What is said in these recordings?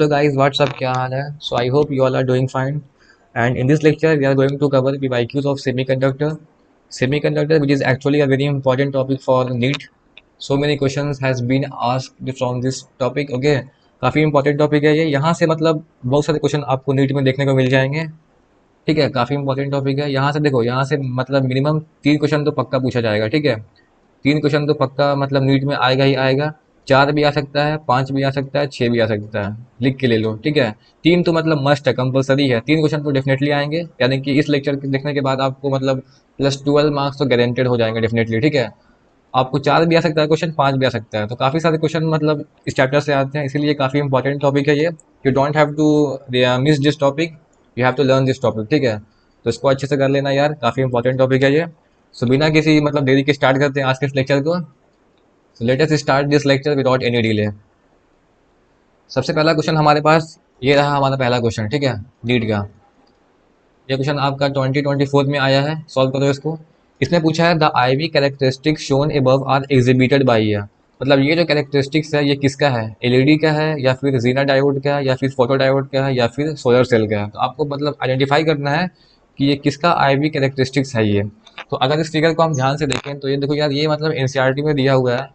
Hello guys, what's up? क्या हाल है? So I hope you all are doing fine. And in this lecture, we are going to cover the IQs of semiconductor. Semiconductor, which is actually a very important topic for NEET. So many questions has been asked from this topic. Okay, काफी important topic है ये. यहाँ से मतलब बहुत सारे question आपको NEET में देखने को मिल जाएंगे. ठीक है, काफी इंपॉर्टेंट टॉपिक है. यहाँ से देखो, यहाँ से मतलब मिनिमम 3 क्वेश्चन तो पक्का पूछा जाएगा. ठीक है, 3 क्वेश्चन तो पक्का मतलब नीट में आएगा ही आएगा. 4 भी आ सकता है, 5 भी आ सकता है, 6 भी आ सकता है. लिख के ले लो. ठीक है, 3 तो मतलब मस्ट है, कंपलसरी है. 3 क्वेश्चन तो डेफिनेटली आएंगे, यानी कि इस लेक्चर देखने के बाद आपको मतलब +12 मार्क्स तो गारंटेड हो जाएंगे डेफिनेटली. ठीक है, आपको 4 भी आ सकता है क्वेश्चन, 5 भी आ सकता है. तो काफ़ी सारे क्वेश्चन मतलब इस चैप्टर से आते हैं, इसीलिए काफ़ी इंपॉर्टेंट टॉपिक है ये. You don't have to miss this topic, you have to learn this topic. ठीक है, तो इसको अच्छे से कर लेना यार, काफ़ी इंपॉर्टेंट टॉपिक है ये. सो बिना किसी मतलब देरी के स्टार्ट करते हैं आज के इस लेक्चर को. So let us start this lecture without any delay. सबसे पहला क्वेश्चन हमारे पास ये रहा, हमारा पहला क्वेश्चन. ठीक है, नीट का ये क्वेश्चन आपका 2024 में आया है. सॉल्व करो इसको. इसमें पूछा है the IV characteristic shown above are exhibited by year. मतलब ये जो कैरेक्टरिस्टिक्स है ये किसका है? एलईडी का है, या फिर जीना डायोड का है, या फिर फोटो डायोड का है, या फिर सोलर सेल का है. तो आपको मतलब आइडेंटिफाई करना है कि ये किसका आईवी कैरेक्टरिस्टिक्स है ये. तो अगर इस फिगर को हम ध्यान से देखें तो ये देखो यार, ये मतलब एनसीईआरटी में दिया हुआ है.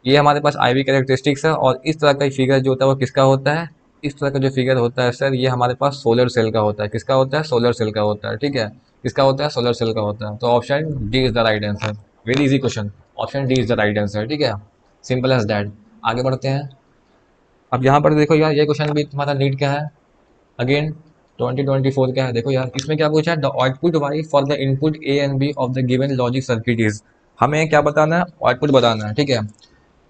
ये हमारे पास आईवी कैरेक्टरिस्टिक्स है, और इस तरह का फिगर जो होता है वो किसका होता है? इस तरह का जो फिगर होता है सर, ये हमारे पास सोलर सेल का होता है. किसका होता है? सोलर सेल का होता है. ठीक है, किसका होता है? सोलर सेल का होता है. तो option D is the right answer. Very easy question. Option D is the right answer. ठीक है, सिंपल एज दैट. आगे बढ़ते हैं. अब यहाँ पर देखो यार, ये क्वेश्चन भी तुम्हारा नीट का है. अगेन 2024 का है. देखो यार, इसमें क्या पूछा है? The output Y for the input A and B of the given logic circuit is. हमें क्या बताना है? आउटपुट बताना है. ठीक है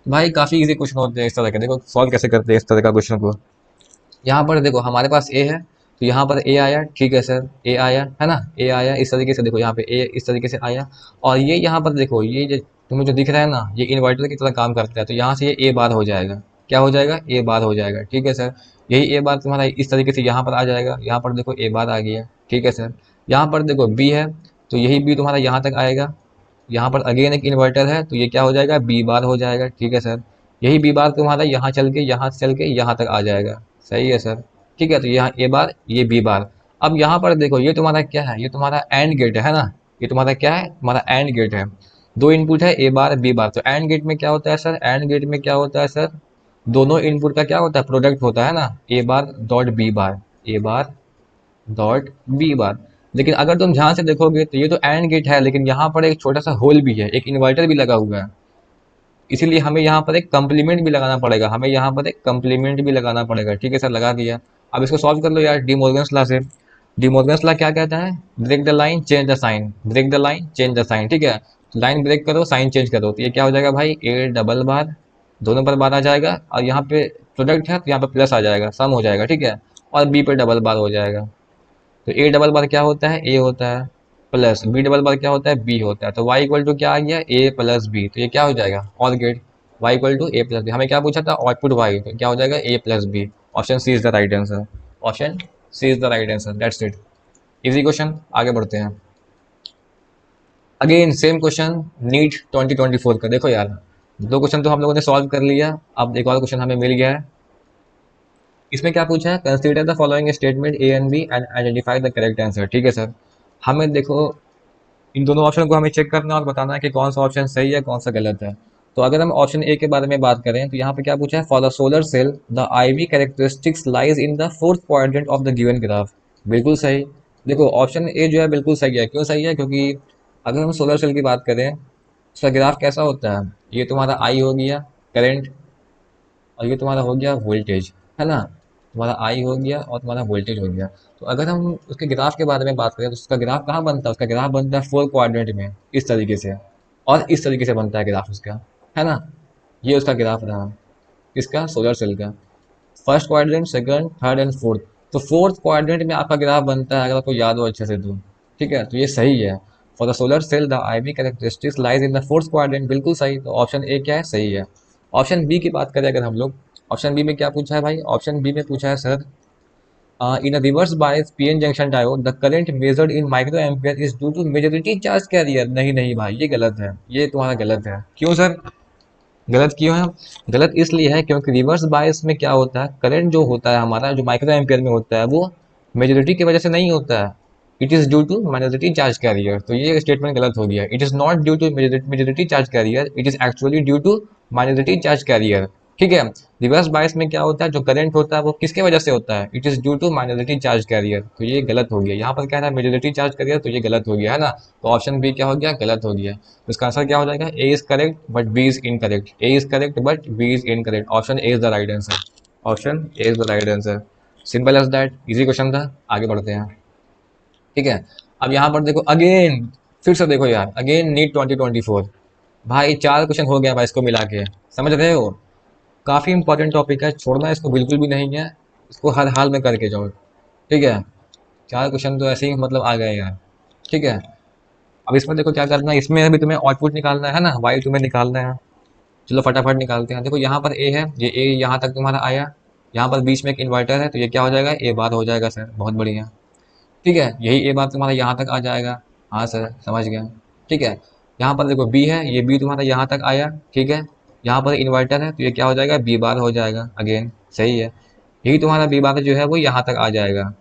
भाई, काफ़ी इजी क्वेश्चन होते हैं इस तरह के. देखो सॉल्व कैसे करते हैं इस तरह का क्वेश्चन को. यहाँ पर देखो हमारे पास ए है, तो यहाँ पर ए आया. ठीक है सर, ए आया है ना, ए आया इस तरीके से. देखो यहाँ पे ए इस तरीके से आया, और ये यहाँ पर देखो, ये जो तुम्हें जो दिख रहा है ना, ये इन्वर्टर की तरह काम करता है. तो यहाँ से ये ए बार हो जाएगा. क्या हो जाएगा? ए बार हो जाएगा. ठीक है सर, यही ए बार तुम्हारा इस तरीके से यहाँ पर आ जाएगा. यहाँ पर देखो ए बार आ गया. ठीक है सर, यहाँ पर देखो बी है, तो यही बी तुम्हारा यहाँ तक आएगा. यहाँ पर अगेन एक इन्वर्टर है, तो ये क्या हो जाएगा? बी बार हो जाएगा. ठीक है सर, यही बी बार तुम्हारा यहाँ चल के, यहाँ से चल के यहाँ तक आ जाएगा. सही है सर. ठीक है, तो यहाँ ए बार, ये बी बार. अब यहाँ पर देखो, ये तुम्हारा क्या है? ये तुम्हारा एंड गेट है ना. ये तुम्हारा क्या है? तुम्हारा एंड गेट है. दो इनपुट है, ए बार बी बार. तो एंड गेट में क्या होता है सर? एंड गेट में क्या होता है सर? दोनों इनपुट का क्या होता है? प्रोडक्ट होता है ना, ए बार डॉट बी बार, ए बार डॉट बी बार. लेकिन अगर तुम ध्यान से देखोगे तो ये तो एंड गेट है, लेकिन यहाँ पर एक छोटा सा होल भी है, एक इन्वर्टर भी लगा हुआ है. इसीलिए हमें यहाँ पर एक कंप्लीमेंट भी लगाना पड़ेगा. हमें यहाँ पर एक कंप्लीमेंट भी लगाना पड़ेगा. ठीक है सर, लगा दिया. अब इसको सॉल्व कर लो यार, डी मॉर्गन्स लॉ से. डी मॉर्गन्स लॉ क्या कहता है? Break the line change the sign, break the line change the sign. ठीक है, लाइन ब्रेक करो, साइन चेंज करो. तो ये क्या हो जाएगा भाई? ए डबल बार, दोनों पर बार आ जाएगा, और यहाँ पे प्रोडक्ट है तो यहाँ पे प्लस आ जाएगा, सम हो जाएगा. ठीक है, और बी पे डबल बार हो जाएगा. तो ए डबल बार क्या होता है? ए होता है, प्लस बी डबल बार क्या होता है? बी होता है. तो वाई इक्वल टू क्या आ गया? A plus B. तो ये क्या हो जाएगा? OR gate Y equal to A plus B. हमें क्या पूछा था? Output Y. तो क्या हो जाएगा? A plus B. Option C is the right answer. Option C is the right answer. That's it. Easy question. आगे बढ़ते हैं. अगेन सेम क्वेश्चन, नीट 2024 का. देखो यार, दो क्वेश्चन तो हम लोगों ने सॉल्व कर लिया, अब एक और क्वेश्चन हमें मिल गया है. इसमें क्या पूछा है? Consider the following statement A and B and identify the correct answer. ठीक है सर, हमें देखो इन दोनों ऑप्शन को हमें चेक करना और बताना है कि कौन सा ऑप्शन सही है, कौन सा गलत है. तो अगर हम ऑप्शन ए के बारे में बात करें तो यहाँ पे क्या पूछा है? For the solar cell the IV characteristics lies in the fourth quadrant of the given graph. बिल्कुल सही. देखो ऑप्शन ए जो है बिल्कुल सही है. क्यों सही है? क्योंकि अगर हम सोलर सेल की बात करें, उसका ग्राफ कैसा होता है? ये तुम्हारा आई हो गया करेंट, और ये तुम्हारा हो गया वोल्टेज, है ना. तुम्हारा आई हो गया और तुम्हारा वोल्टेज हो गया. तो अगर हम उसके ग्राफ के बारे में बात करें तो उसका ग्राफ कहाँ बनता है? उसका ग्राफ बनता है फोर क्वाड्रेंट में, इस तरीके से, और इस तरीके से बनता है ग्राफ उसका, है ना. ये उसका ग्राफ रहा, इसका सोलर सेल का. First quadrant, second, third and fourth. तो फोर्थ क्वाड्रेंट में आपका ग्राफ बनता है, अगर आपको याद हो अच्छे से तो. ठीक है, तो ये सही है. For the solar cell the IV characteristics lies in the fourth quadrant. बिल्कुल सही. तो ऑप्शन ए क्या है? सही है. ऑप्शन बी की बात करें अगर हम लोग, ऑप्शन बी में क्या पूछा है भाई? ऑप्शन बी में पूछा है sir, in a reverse bias PN junction diode the current measured in micro ampere is due to majority charge carrier. नहीं नहीं भाई, ये गलत है, ये तुम्हारा गलत है. क्यों सर? गलत क्यों है? गलत इसलिए है क्योंकि रिवर्स बायस में क्या होता है, करंट जो होता है हमारा, जो माइक्रो एम्पियर में होता है, वो मेजोरिटी की वजह से नहीं होता है। It is due to minority charge carrier. तो ये स्टेटमेंट गलत हो गया। It is not due to majority charge carrier, it is actually due to minority charge carrier. ठीक है। रिवर्स बायस में क्या होता है, जो करंट होता है वो किसके वजह से होता है, it is due to minority charge carrier. तो ये गलत हो गया। यहाँ पर क्या है, मेजोरिटी चार्ज कैरियर, तो ये गलत हो गया है ना। तो ऑप्शन बी क्या हो गया, गलत हो गया। तो इसका आंसर क्या हो जाएगा, A is correct but B is incorrect. A is correct but B is incorrect. Option A is the right answer. Option A is the right answer. Simple as that, easy question था। आगे बढ़ते हैं। ठीक है। अब यहाँ पर देखो अगेन, फिर से देखो यार, अगेन नीट 2024। भाई 4 क्वेश्चन हो गया भाई इसको मिला के। समझ रहे हो? काफ़ी इंपॉर्टेंट टॉपिक है, छोड़ना इसको बिल्कुल भी नहीं है। इसको हर हाल में करके जाओ। ठीक है। 4 क्वेश्चन तो ऐसे ही मतलब आ गए यार। ठीक है। अब इसमें देखो क्या करना है, इसमें अभी तुम्हें आउटपुट निकालना है ना, वाई तुम्हें निकालना है। चलो फटाफट निकालते हैं। देखो यहाँ पर ए है, ये ए यहाँ तक तुम्हारा आया। यहाँ पर बीच में एक इन्वर्टर है, तो ये क्या हो जाएगा, ए बार हो जाएगा सर। बहुत बढ़िया। ठीक है। यही ए बार तुम्हारा यहाँ तक आ जाएगा। हाँ सर, समझ गया। ठीक है। यहाँ पर देखो बी है, ये बी तुम्हारा यहाँ तक आया। ठीक है। यहाँ पर इन्वर्टर है, तो ये क्या हो जाएगा, बी बार हो जाएगा अगेन। सही है। यही तुम्हारा बी बार जो है वो यहाँ तक आ जाएगा।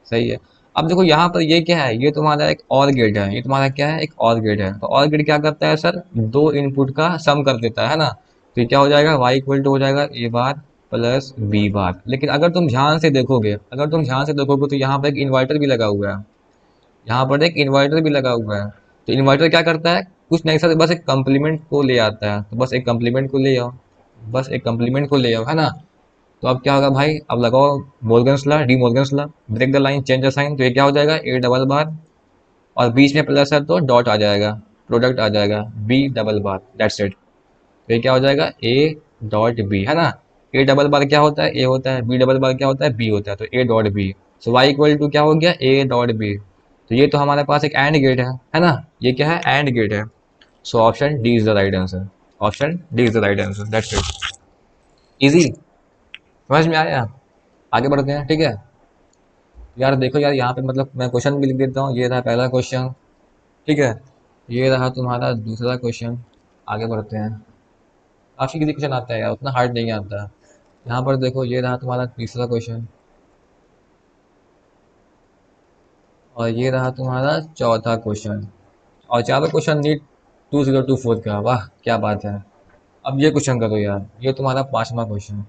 सही है। अब देखो यहाँ पर ये क्या है, ये तुम्हारा एक और गेट है। ये तुम्हारा क्या है, एक और गेट है। तो और गेट क्या करता है सर, दो इनपुट का सम कर देता है ना। तो ये क्या हो जाएगा, y इक्वल टू हो जाएगा ए बार प्लस बी बार। लेकिन अगर तुम ध्यान से देखोगे, अगर तुम ध्यान से देखोगे तो यहाँ पर एक इन्वर्टर भी लगा हुआ है। यहाँ पर एक इन्वर्टर भी लगा हुआ है। तो इन्वर्टर क्या करता है, कुछ नहीं सर, बस एक कंप्लीमेंट को ले आता है। तो बस एक कंप्लीमेंट को ले आओ, बस एक कंप्लीमेंट को ले आओ, है ना। तो अब क्या होगा भाई, अब लगाओ Morgan's law, De Morgan's law, break the line change the sign. तो ये क्या हो जाएगा, ए डबल बार, और बीच में प्लस है तो डॉट आ जाएगा, प्रोडक्ट आ जाएगा, B double bar, that's it. तो ये क्या हो जाएगा, ए डॉट बी, है ना। ए डबल बार क्या होता है, ए होता है। बी डबल बार क्या होता है, बी होता है। तो A dot B. So Y equal to क्या हो गया, ए डॉट बी। तो ये तो हमारे पास एक एंड गेट है ना। ये क्या है, एंड गेट है। सो option D is the right answer. Option D is the right answer, that's it. Easy, समझ में आया। आगे बढ़ते हैं। ठीक है। यार देखो यार, यहाँ पे मतलब मैं क्वेश्चन भी लिख देता हूँ। ये रहा पहला क्वेश्चन। ठीक है। ये रहा तुम्हारा दूसरा क्वेश्चन। आगे बढ़ते हैं। काफ़ी इजी क्वेश्चन आता है यार, उतना हार्ड नहीं आता है। यहाँ पर देखो, ये रहा तुम्हारा तीसरा क्वेश्चन। और ये रहा तुम्हारा चौथा क्वेश्चन। और चारों क्वेश्चन नीट 2024 का। वाह क्या बात है। अब ये क्वेश्चन करो यार, ये तुम्हारा पांचवा क्वेश्चन।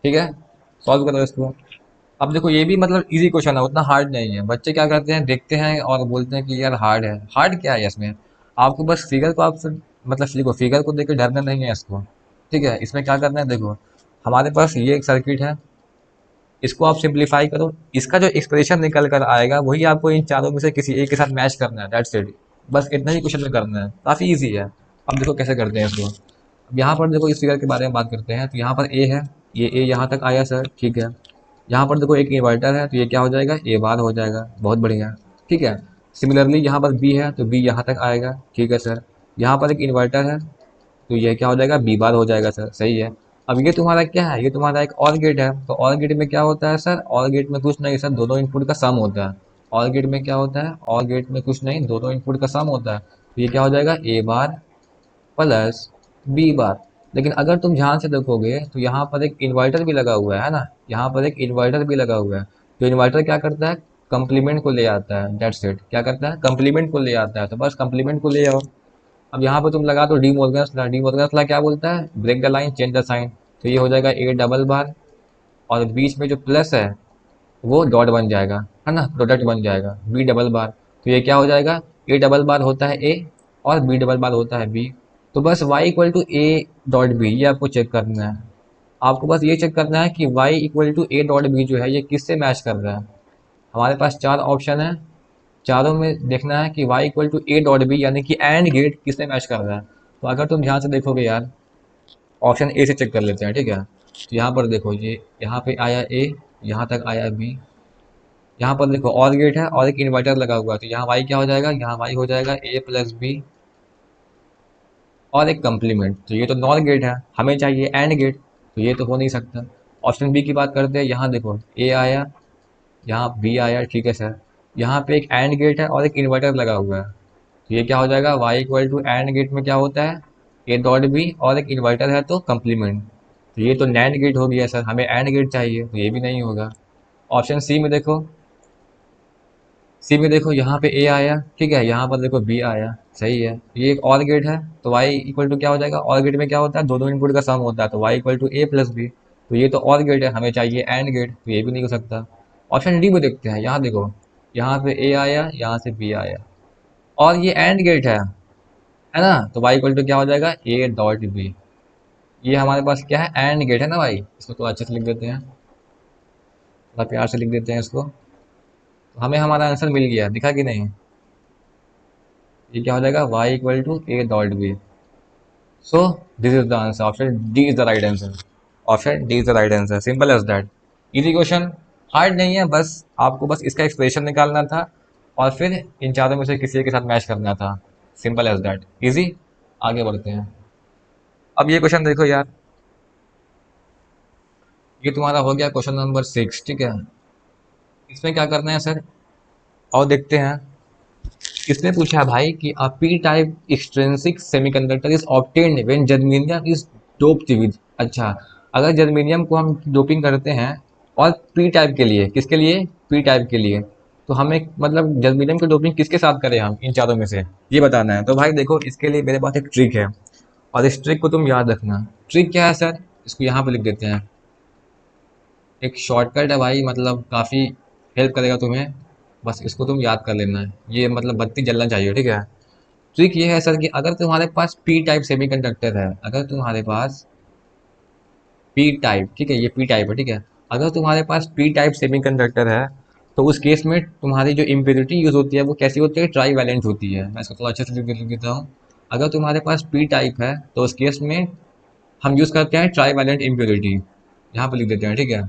ठीक है। सॉल्व करो इसको। अब देखो ये भी मतलब इजी क्वेश्चन है, उतना हार्ड नहीं है। बच्चे क्या करते हैं, देखते हैं और बोलते हैं कि यार हार्ड है। हार्ड क्या है इसमें, आपको बस फिगर को आप मतलब सीखो, फिगर को देख के डरना नहीं है इसको। ठीक है। इसमें क्या करना है, देखो हमारे पास ये एक सर्किट है, इसको आप सिंप्लीफाई करो। इसका जो एक्सप्रेशन निकल कर आएगा वही आपको इन चारों में से किसी एक के साथ मैच करना है, दैट्स इट। बस इतना ही क्वेश्चन में करना है, काफ़ी ईजी है। अब देखो कैसे करते हैं इसको। अब यहाँ पर देखो इस फिगर के बारे में बात करते हैं। तो यहाँ पर ए है, ये ए यहाँ तक आया सर। ठीक है। यहाँ पर देखो एक इन्वर्टर है, तो ये क्या हो जाएगा, ए बार हो जाएगा। बहुत बढ़िया। ठीक है। सिमिलरली यहाँ पर बी है, तो बी यहाँ तक आएगा। ठीक है सर। यहाँ पर एक इन्वर्टर है, तो ये क्या हो जाएगा, बी बार हो जाएगा सर। सही है। अब ये तुम्हारा क्या है, ये तुम्हारा एक और गेट है। तो और गेट में क्या होता है सर, और गेट में कुछ नहीं सर, दोनों इनपुट का सम होता है। और गेट में क्या होता है, और गेट में कुछ नहीं, दोनों इनपुट का सम होता है। तो ये क्या हो जाएगा, ए बार प्लस बी बार। लेकिन अगर तुम ध्यान से देखोगे तो यहाँ पर एक इन्वर्टर भी लगा हुआ है ना। यहाँ पर एक इन्वर्टर भी लगा हुआ है। तो इन्वर्टर क्या करता है, कंप्लीमेंट को ले आता है, दैट्स इट। क्या करता है, कंप्लीमेंट को ले आता है। तो बस कंप्लीमेंट को ले आओ। अब यहाँ पर तुम लगा दो De Morgan's law. De Morgan's law क्या बोलता है, break the line change the sign. तो ये हो जाएगा ए डबल बार, और बीच में जो प्लस है वो डॉट बन जाएगा, है ना, प्रोडक्ट बन जाएगा, बी डबल बार। तो ये क्या हो जाएगा, ए डबल बार होता है ए, और बी डबल बार होता है बी। तो बस y equal to A dot B, ये आपको चेक करना है। आपको बस ये चेक करना है कि y equal to A dot B जो है ये किससे मैच कर रहा है। हमारे पास 4 ऑप्शन है, चारों में देखना है कि y equal to A dot B यानी कि एंड गेट किससे मैच कर रहा है। तो अगर तुम ध्यान से देखोगे यार, ऑप्शन ए से चेक कर लेते हैं। ठीक है। तो यहाँ पर देखो, ये यहाँ पे आया ए, यहाँ तक आया बी। यहाँ पर देखो और गेट है और एक इन्वर्टर लगा हुआ है। तो यहाँ y क्या हो जाएगा, यहाँ y हो जाएगा ए प्लस बी, और एक कंप्लीमेंट। तो ये तो नॉर गेट है, हमें चाहिए एंड गेट। तो ये तो हो नहीं सकता। ऑप्शन बी की बात करते हैं। यहाँ देखो ए आया, यहाँ बी आया। ठीक है सर। यहाँ पे एक एंड गेट है और एक इन्वर्टर लगा हुआ है। तो ये क्या हो जाएगा, y equal to AND gate में क्या होता है, ए डॉट बी और एक इन्वर्टर है तो कंप्लीमेंट। तो ये तो नैंड गेट हो गया सर, हमें एंड गेट चाहिए, तो ये भी नहीं होगा। ऑप्शन सी में देखो, सी में देखो यहाँ पे ए आया, ठीक है, यहाँ पर देखो बी आया, सही है। ये एक और गेट है, तो वाई इक्वल टू क्या हो जाएगा, और गेट में क्या होता है, दोनों इनपुट का सम होता है, तो Y equal to A plus B. तो ये तो और गेट है, हमें चाहिए एंड गेट, तो ये भी नहीं हो सकता। ऑप्शन डी में देखते हैं, यहाँ देखो, यहाँ पे ए आया, यहाँ से बी आया, और ये एंड गेट है ना, तो वाई इक्वल टू क्या हो जाएगा, ए डॉट बी। ये हमारे पास क्या है, एंड गेट है ना भाई, इसको तो अच्छे से लिख देते हैं, थोड़ा प्यार से लिख देते हैं इसको। तो हमें हमारा आंसर मिल गया, दिखा कि नहीं। ये क्या हो जाएगा, y equal to A dot B. So this is the answer, option D is the right answer. Option D is the right answer, simple as that. Easy question, hard नहीं है, बस आपको बस इसका एक्सप्रेशन निकालना था और फिर इन चारों में से किसी के साथ मैच करना था, सिंपल एज दैट, इजी। आगे बढ़ते हैं। अब ये क्वेश्चन देखो यार, ये तुम्हारा हो गया क्वेश्चन नंबर 6, ठीक है। इसमें क्या करना है सर, और देखते हैं। इसने पूछा है भाई कि a P type extrinsic semiconductor is obtained when germanium is doped with. अच्छा, अगर जर्मेनियम को हम डोपिंग करते हैं, और पी टाइप के लिए, किसके लिए, पी टाइप के लिए, तो हमें मतलब जर्मेनियम की डोपिंग किसके साथ करें हम, इन चारों में से, ये बताना है। तो भाई देखो, इसके लिए मेरे पास एक ट्रिक है, और इस ट्रिक को तुम याद रखना। ट्रिक क्या है सर, इसको यहाँ पे लिख देते हैं। एक शॉर्टकट है भाई, मतलब काफ़ी हेल्प करेगा तुम्हें, बस इसको तुम याद कर लेना है, ये मतलब बत्ती जलना चाहिए, ठीक है। ट्रिक ये है सर कि अगर तुम्हारे पास पी टाइप सेमीकंडक्टर है, अगर तुम्हारे पास पी टाइप, ठीक है, ये पी टाइप है, ठीक है, अगर तुम्हारे पास पी टाइप सेमीकंडक्टर है, तो उस केस में तुम्हारी जो इम्प्योरिटी यूज होती है वो कैसी होती है, ट्राई वैलेंट होती है। मैं इसको थोड़ा अच्छे से लिख देता हूँ। अगर तुम्हारे पास पी टाइप है, तो उस केस में हम यूज़ करते हैं ट्राई वैलेंट इम्प्योरिटी, यहाँ पर लिख देते हैं, ठीक है।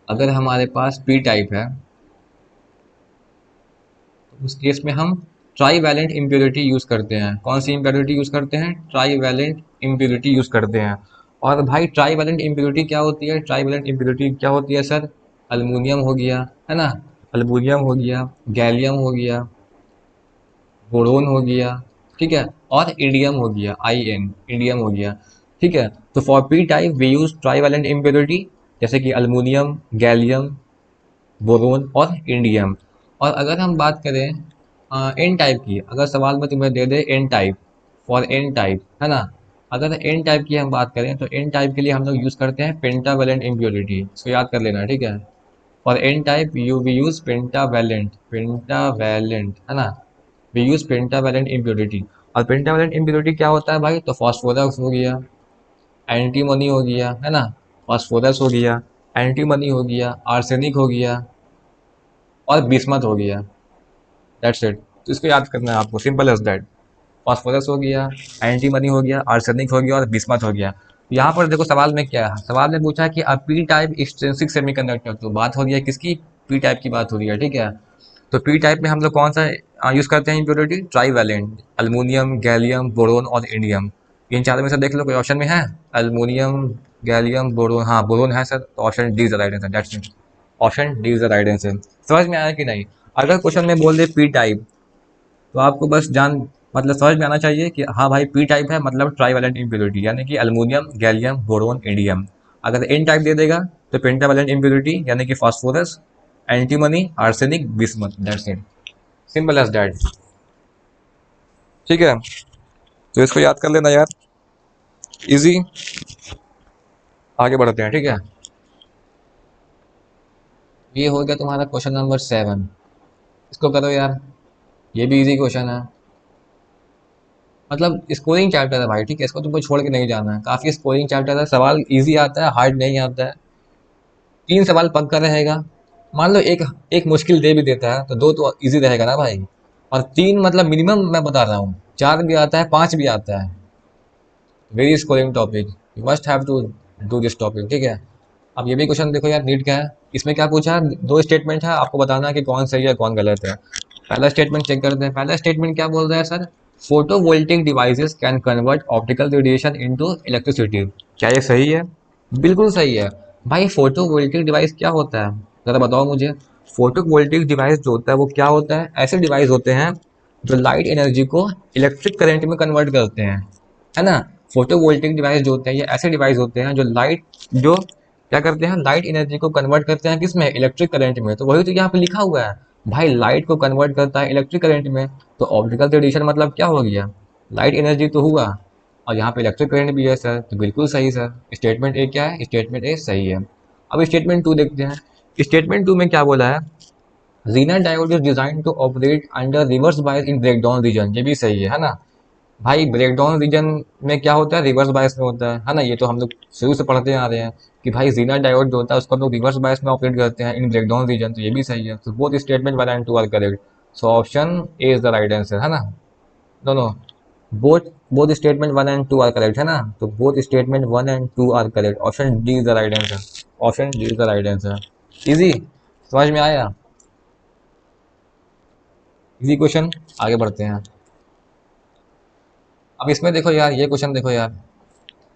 अगर हमारे पास पी टाइप है, तो उस केस में हम ट्राई वैलेंट इम्प्योरिटी यूज़ करते हैं। कौन सी इम्प्योरिटी यूज़ करते हैं, ट्राई वैलेंट इम्प्योरिटी यूज़ करते हैं। और भाई ट्राई वैलेंट इम्प्योरिटी क्या होती है, ट्राई वैलेंट इम्प्योरिटी क्या होती है सर, अल्मुनियम हो गया, है ना, अल्मुनियम हो गया, गैलियम हो गया, बोरोन हो गया, ठीक है, और इंडियम हो गया, आई एन, इंडियम हो गया, ठीक है। तो for P type we use trivalent impurity, जैसे कि अल्मुनियम, गैलियम, बोरोन और इंडियम। और अगर हम बात करें एन टाइप की, अगर सवाल में तुम्हें दे दे N type, for N type, है ना, अगर एन टाइप की हम बात करें, तो एन टाइप के लिए हम लोग यूज़ करते हैं पेंटावेलेंट इम्प्योरिटी, इसको याद कर लेना, ठीक है। For N type you we use pentavalent, pentavalent, है ना, वी यूज़ पेंटावेलेंट इम्प्योरिटी। और पेंटावेलेंट इम्प्योरिटी क्या होता है भाई, तो फॉस्फोरस हो गया, एंटीमनी हो गया, है ना, फॉस्फोरस हो गया, एंटीमनी हो गया, आर्सेनिक हो गया, और बिस्मथ हो गया, दैट्स इट। तो इसको याद करना है आपको, सिंपल एज दैट। फॉस्फोरस हो गया, एंटीमनी हो गया, आर्सेनिक हो गया, और बिस्मथ हो गया। यहाँ पर देखो सवाल में क्या है, सवाल में पूछा है कि पी टाइप एक्सट्रिंसिक सेमीकंडक्टर, तो बात हो रही है किसकी, पी टाइप की बात हो रही है, ठीक है। तो पी टाइप में हम लोग कौन सा यूज़ करते हैं impurity, trivalent, aluminium, gallium, boron और इंडियम। इन चारों में से देख लो कोई ऑप्शन में है, अल्मोनियम, गैलियम, बोरोन, हाँ बोरोन है सर, तो option D is the right answer, that's it. Option D is the right answer. समझ में आया कि नहीं। अगर क्वेश्चन में बोल दे पी टाइप, तो आपको बस जान मतलब समझ में आना चाहिए कि हाँ भाई पी टाइप है, मतलब ट्राई वैलेंट इम्प्योरिटी, यानी कि अल्मोनियम, गैलियम, बोरोन, इंडियम। अगर एन टाइप दे देगा, तो पेंटावैलेंट इम्प्योरिटी, यानी कि phosphorus, antimony, arsenic, bismuth, that's it, simple as that, ठीक है। तो इसको याद कर लेना यार, इजी। आगे बढ़ते हैं, ठीक है। ये हो गया तुम्हारा क्वेश्चन नंबर 7, इसको करो यार, ये भी इजी क्वेश्चन है, मतलब स्कोरिंग चैप्टर है भाई, ठीक है, इसको तुमको छोड़ के नहीं जाना है, काफी स्कोरिंग चैप्टर है, सवाल इजी आता है, हार्ड नहीं आता है। 3 सवाल पक्का रहेगा, मान लो एक एक मुश्किल दे भी देता है, तो 2 तो इजी रहेगा ना भाई, और 3 मतलब मिनिमम मैं बता रहा हूँ, 4 भी आता है, 5 भी आता है। Very scoring topic, you must have to do this topic, ठीक है। अब ये भी क्वेश्चन देखो यार, नीट का है। इसमें क्या पूछा है, 2 स्टेटमेंट है, आपको बताना है कि कौन सही है कौन गलत है। पहला स्टेटमेंट चेक करते हैं। पहला स्टेटमेंट क्या बोल रहा है sir, photovoltaic devices can convert optical radiation into electricity. क्या ये सही है, बिल्कुल सही है। भाई फोटोवोल्टिक डिवाइस क्या होता है, ज़रा बताओ मुझे। फोटोवोल्टिक डिवाइस जो होता है वो क्या होता है, ऐसे डिवाइस होते हैं जो लाइट एनर्जी को इलेक्ट्रिक करंट में कन्वर्ट करते हैं। है ना। फोटोवोल्टिक डिवाइस जो होते हैं ये ऐसे डिवाइस होते हैं जो लाइट, जो क्या करते हैं, लाइट एनर्जी को कन्वर्ट करते हैं किसमें, इलेक्ट्रिक करंट में। तो वही तो यहाँ पे लिखा हुआ है भाई, लाइट को कन्वर्ट करता है इलेक्ट्रिक करंट में। तो ऑप्टिकल रेडिएशन मतलब क्या हो गया, लाइट एनर्जी तो हुआ, और यहाँ पे इलेक्ट्रिक करंट भी है सर, तो बिल्कुल सही सर। स्टेटमेंट ए क्या है, स्टेटमेंट ए सही है। अब स्टेटमेंट टू देखते हैं। स्टेटमेंट टू में क्या बोला है, Zener diode is designed to operate under reverse bias in breakdown region, ये भी सही है ना। भाई ब्रेकडाउन रीजन में क्या होता है, रिवर्स बायस में होता है ना। ये तो हम लोग शुरू से पढ़ते आ रहे हैं कि भाई जीना डायोड जो होता है उसको हम लोग रिवर्स बायस में ऑपरेट करते हैं इन ब्रेकडाउन रीजन, तो ये भी सही है। तो both statement 1 and 2 are correct. So option A is the right answer, है ना। No no, both both statement 1 and 2 are correct, है ना। तो both statement 1 and 2 are correct, option D is the right answer, option D is the right answer. Easy, समझ में आया, easy question. आगे बढ़ते हैं। अब इसमें देखो यार, ये क्वेश्चन देखो यार,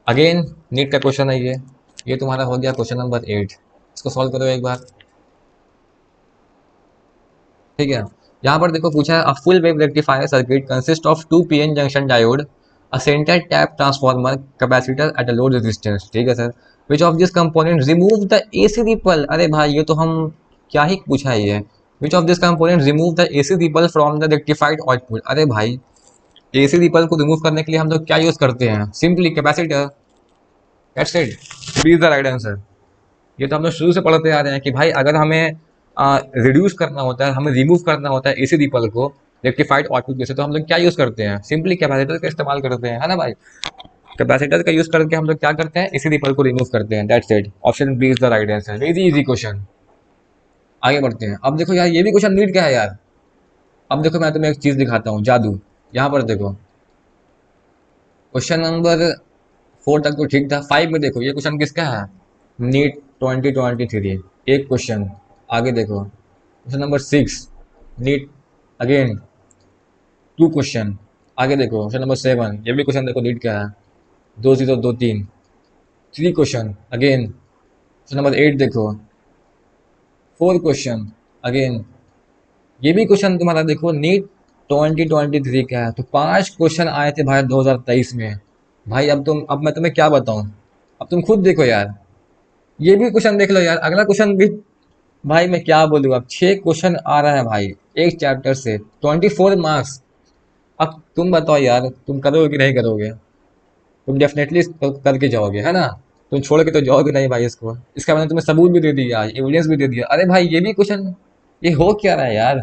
अगेन नीट का क्वेश्चन है ये तुम्हारा हो गया क्वेश्चन नंबर 8। इसको सॉल्व करो एक बार, ठीक है। यहाँ पर देखो पूछा है, a full wave rectifier circuit consist of two PN junction diode, a centre tap transformer, capacitor at a load resistance, ठीक है sir. Which of this component remove the AC ripple, अरे भाई ये तो हम क्या ही पूछा है ये। विच of this component remove the AC ripple from the rectified output, अरे भाई एसी रिपल को रिमूव करने के लिए हम लोग क्या यूज करते हैं, simply capacitor, that's it, B is the right answer. ये तो हम लोग शुरू से पढ़ते आ रहे हैं कि भाई अगर हमें रिड्यूस करना होता है, हमें रिमूव करना होता है एसी रिपल को रेक्टिफाइड आउटपुट में से, तो हम लोग क्या यूज करते हैं, सिंपली कैपेसिटर का इस्तेमाल करते हैं, है ना भाई। कैपेसिटर का यूज करके हम लोग क्या करते हैं, एसी रिपल को रिमूव करते हैं, that's it, option B is the right answer. Very easy question. आगे बढ़ते हैं। अब देखो यार, ये भी क्वेश्चन नीट का है यार। अब देखो मैं तुम्हें एक चीज दिखाता हूँ, जादू। यहाँ पर देखो, क्वेश्चन नंबर 4 तक तो ठीक था, 5 में देखो ये क्वेश्चन किसका है, नीट 2023, एक क्वेश्चन। आगे देखो question number 6, NEET again 2 question. आगे देखो क्वेश्चन नंबर 7, ये भी क्वेश्चन देखो नीट का है, 2023, 3 क्वेश्चन अगेन। क्वेश्चन नंबर 8 देखो, 4 क्वेश्चन अगेन। ये भी क्वेश्चन तुम्हारा देखो नीट 2023 का है। तो 5 क्वेश्चन आए थे भाई 2023 में। भाई अब मैं तुम्हें क्या बताऊं, अब तुम खुद देखो यार, ये भी क्वेश्चन देख लो यार, अगला क्वेश्चन भी। भाई मैं क्या बोलूँ, अब 6 क्वेश्चन आ रहा है भाई एक चैप्टर से, 24 मार्क्स। अब तुम बताओ यार, तुम करोगे कि नहीं करोगे, तुम डेफिनेटली करके जाओगे, है ना। तुम छोड़ के तो जाओगे नहीं भाई इसको, इसका मैंने तुम्हें सबूत भी दे दिया, एविडेंस भी दे दिया। अरे भाई ये भी क्वेश्चन, ये हो क्या रहा है यार,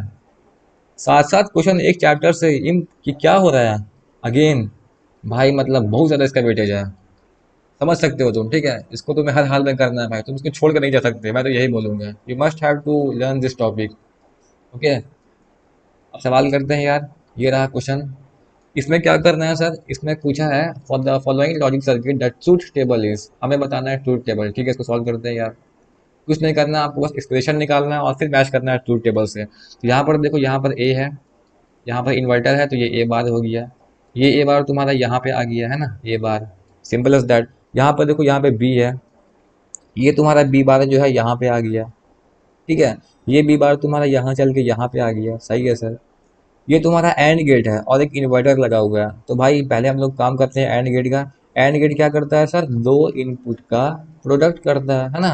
7-7 क्वेश्चन एक चैप्टर से, इन कि क्या हो रहा है अगेन। भाई मतलब बहुत ज़्यादा इसका वेटेज है, समझ सकते हो तुम, ठीक है। इसको तुम्हें हर हाल में करना है भाई, तुम इसको छोड़ कर नहीं जा सकते, मैं तो यही बोलूंगा, you must have to learn this topic, okay. अब सवाल करते हैं यार, ये रहा क्वेश्चन। इसमें क्या करना है सर, इसमें पूछा है for the following logic circuit that truth table is, हमें बताना है ट्रूथ टेबल, ठीक है। इसको सॉल्व करते हैं यार, कुछ नहीं करना, आपको बस एक्सप्रेशन निकालना है और फिर मैच करना है ट्रूथ टेबल से। तो यहाँ पर देखो, यहाँ पर ए है, यहाँ पर इन्वर्टर है, तो ये ए बार हो गया, ये ए बार तुम्हारा यहाँ पे आ गया, है ना, ए बार, सिंपल एज दैट। यहाँ पर देखो, यहाँ पे बी है, ये तुम्हारा बी बार जो है यहाँ पे आ गया, ठीक है। ये बी बार तुम्हारा यहाँ चल के यहाँ पे आ गया, सही है सर। ये तुम्हारा एंड गेट है और एक इन्वर्टर लगा हुआ है। तो भाई पहले हम लोग काम करते हैं एंड गेट का। एंड गेट क्या करता है सर, दो इनपुट का प्रोडक्ट करता है ना।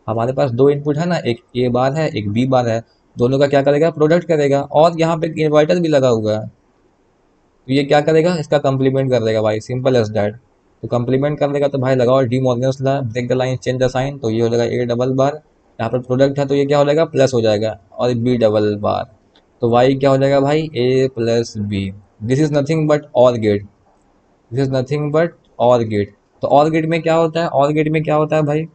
हमारे पास दो इनपुट है ना, एक ए बार है, एक बी बार है, दोनों का क्या करेगा, प्रोडक्ट करेगा। और यहाँ पे इन्वर्टर भी लगा हुआ है, तो ये क्या करेगा, इसका कंप्लीमेंट कर देगा भाई, सिंपल एज दैट। तो कंप्लीमेंट कर देगा, तो भाई लगाओ De Morgan's law, break the line change the sign, तो ये हो जाएगा ए डबल बार, यहाँ पर प्रोडक्ट है तो ये क्या हो जाएगा, प्लस हो जाएगा, और बी डबल बार, तो वाई क्या हो जाएगा भाई, A plus B. This is nothing but OR gate, this is nothing but OR gate. तो और गेट में क्या होता है, और गेट में क्या होता है भाई,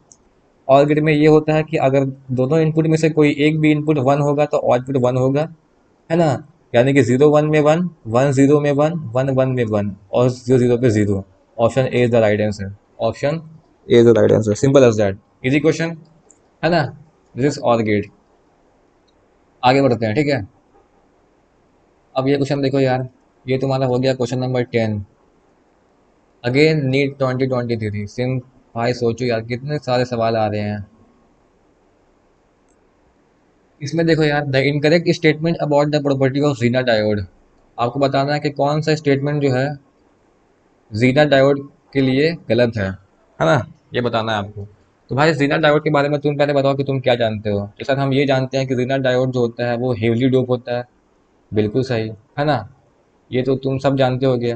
और गेट में ये होता है कि अगर दोनों इनपुट में से कोई एक भी इनपुट वन होगा तो आउटपुट वन होगा, है ना। यानी कि 0 1 में 1, 1 0 में 1, 1 1 में 1, और 0 0 पे 0। Option A is the right answer, option A is the right answer, simple as that, easy question, है ना। This is OR gate. आगे बढ़ते हैं, ठीक है। अब ये क्वेश्चन देखो यार, ये तुम्हारा हो गया क्वेश्चन नंबर 10, अगेन नीट 2023 सिम। भाई सोचो यार, कितने सारे सवाल आ रहे हैं इसमें। देखो यार, the incorrect statement about the property of Zener diode, आपको बताना है कि कौन सा स्टेटमेंट जो है जीना डायोड के लिए गलत है ना? ये बताना है आपको। तो भाई जीना डायोड के बारे में तुम पहले बताओ कि तुम क्या जानते हो। तो सर हम ये जानते हैं कि जीना डायोड जो होता है वो हेवली डोप होता है। बिल्कुल सही है ना? ये तो तुम सब जानते होगे,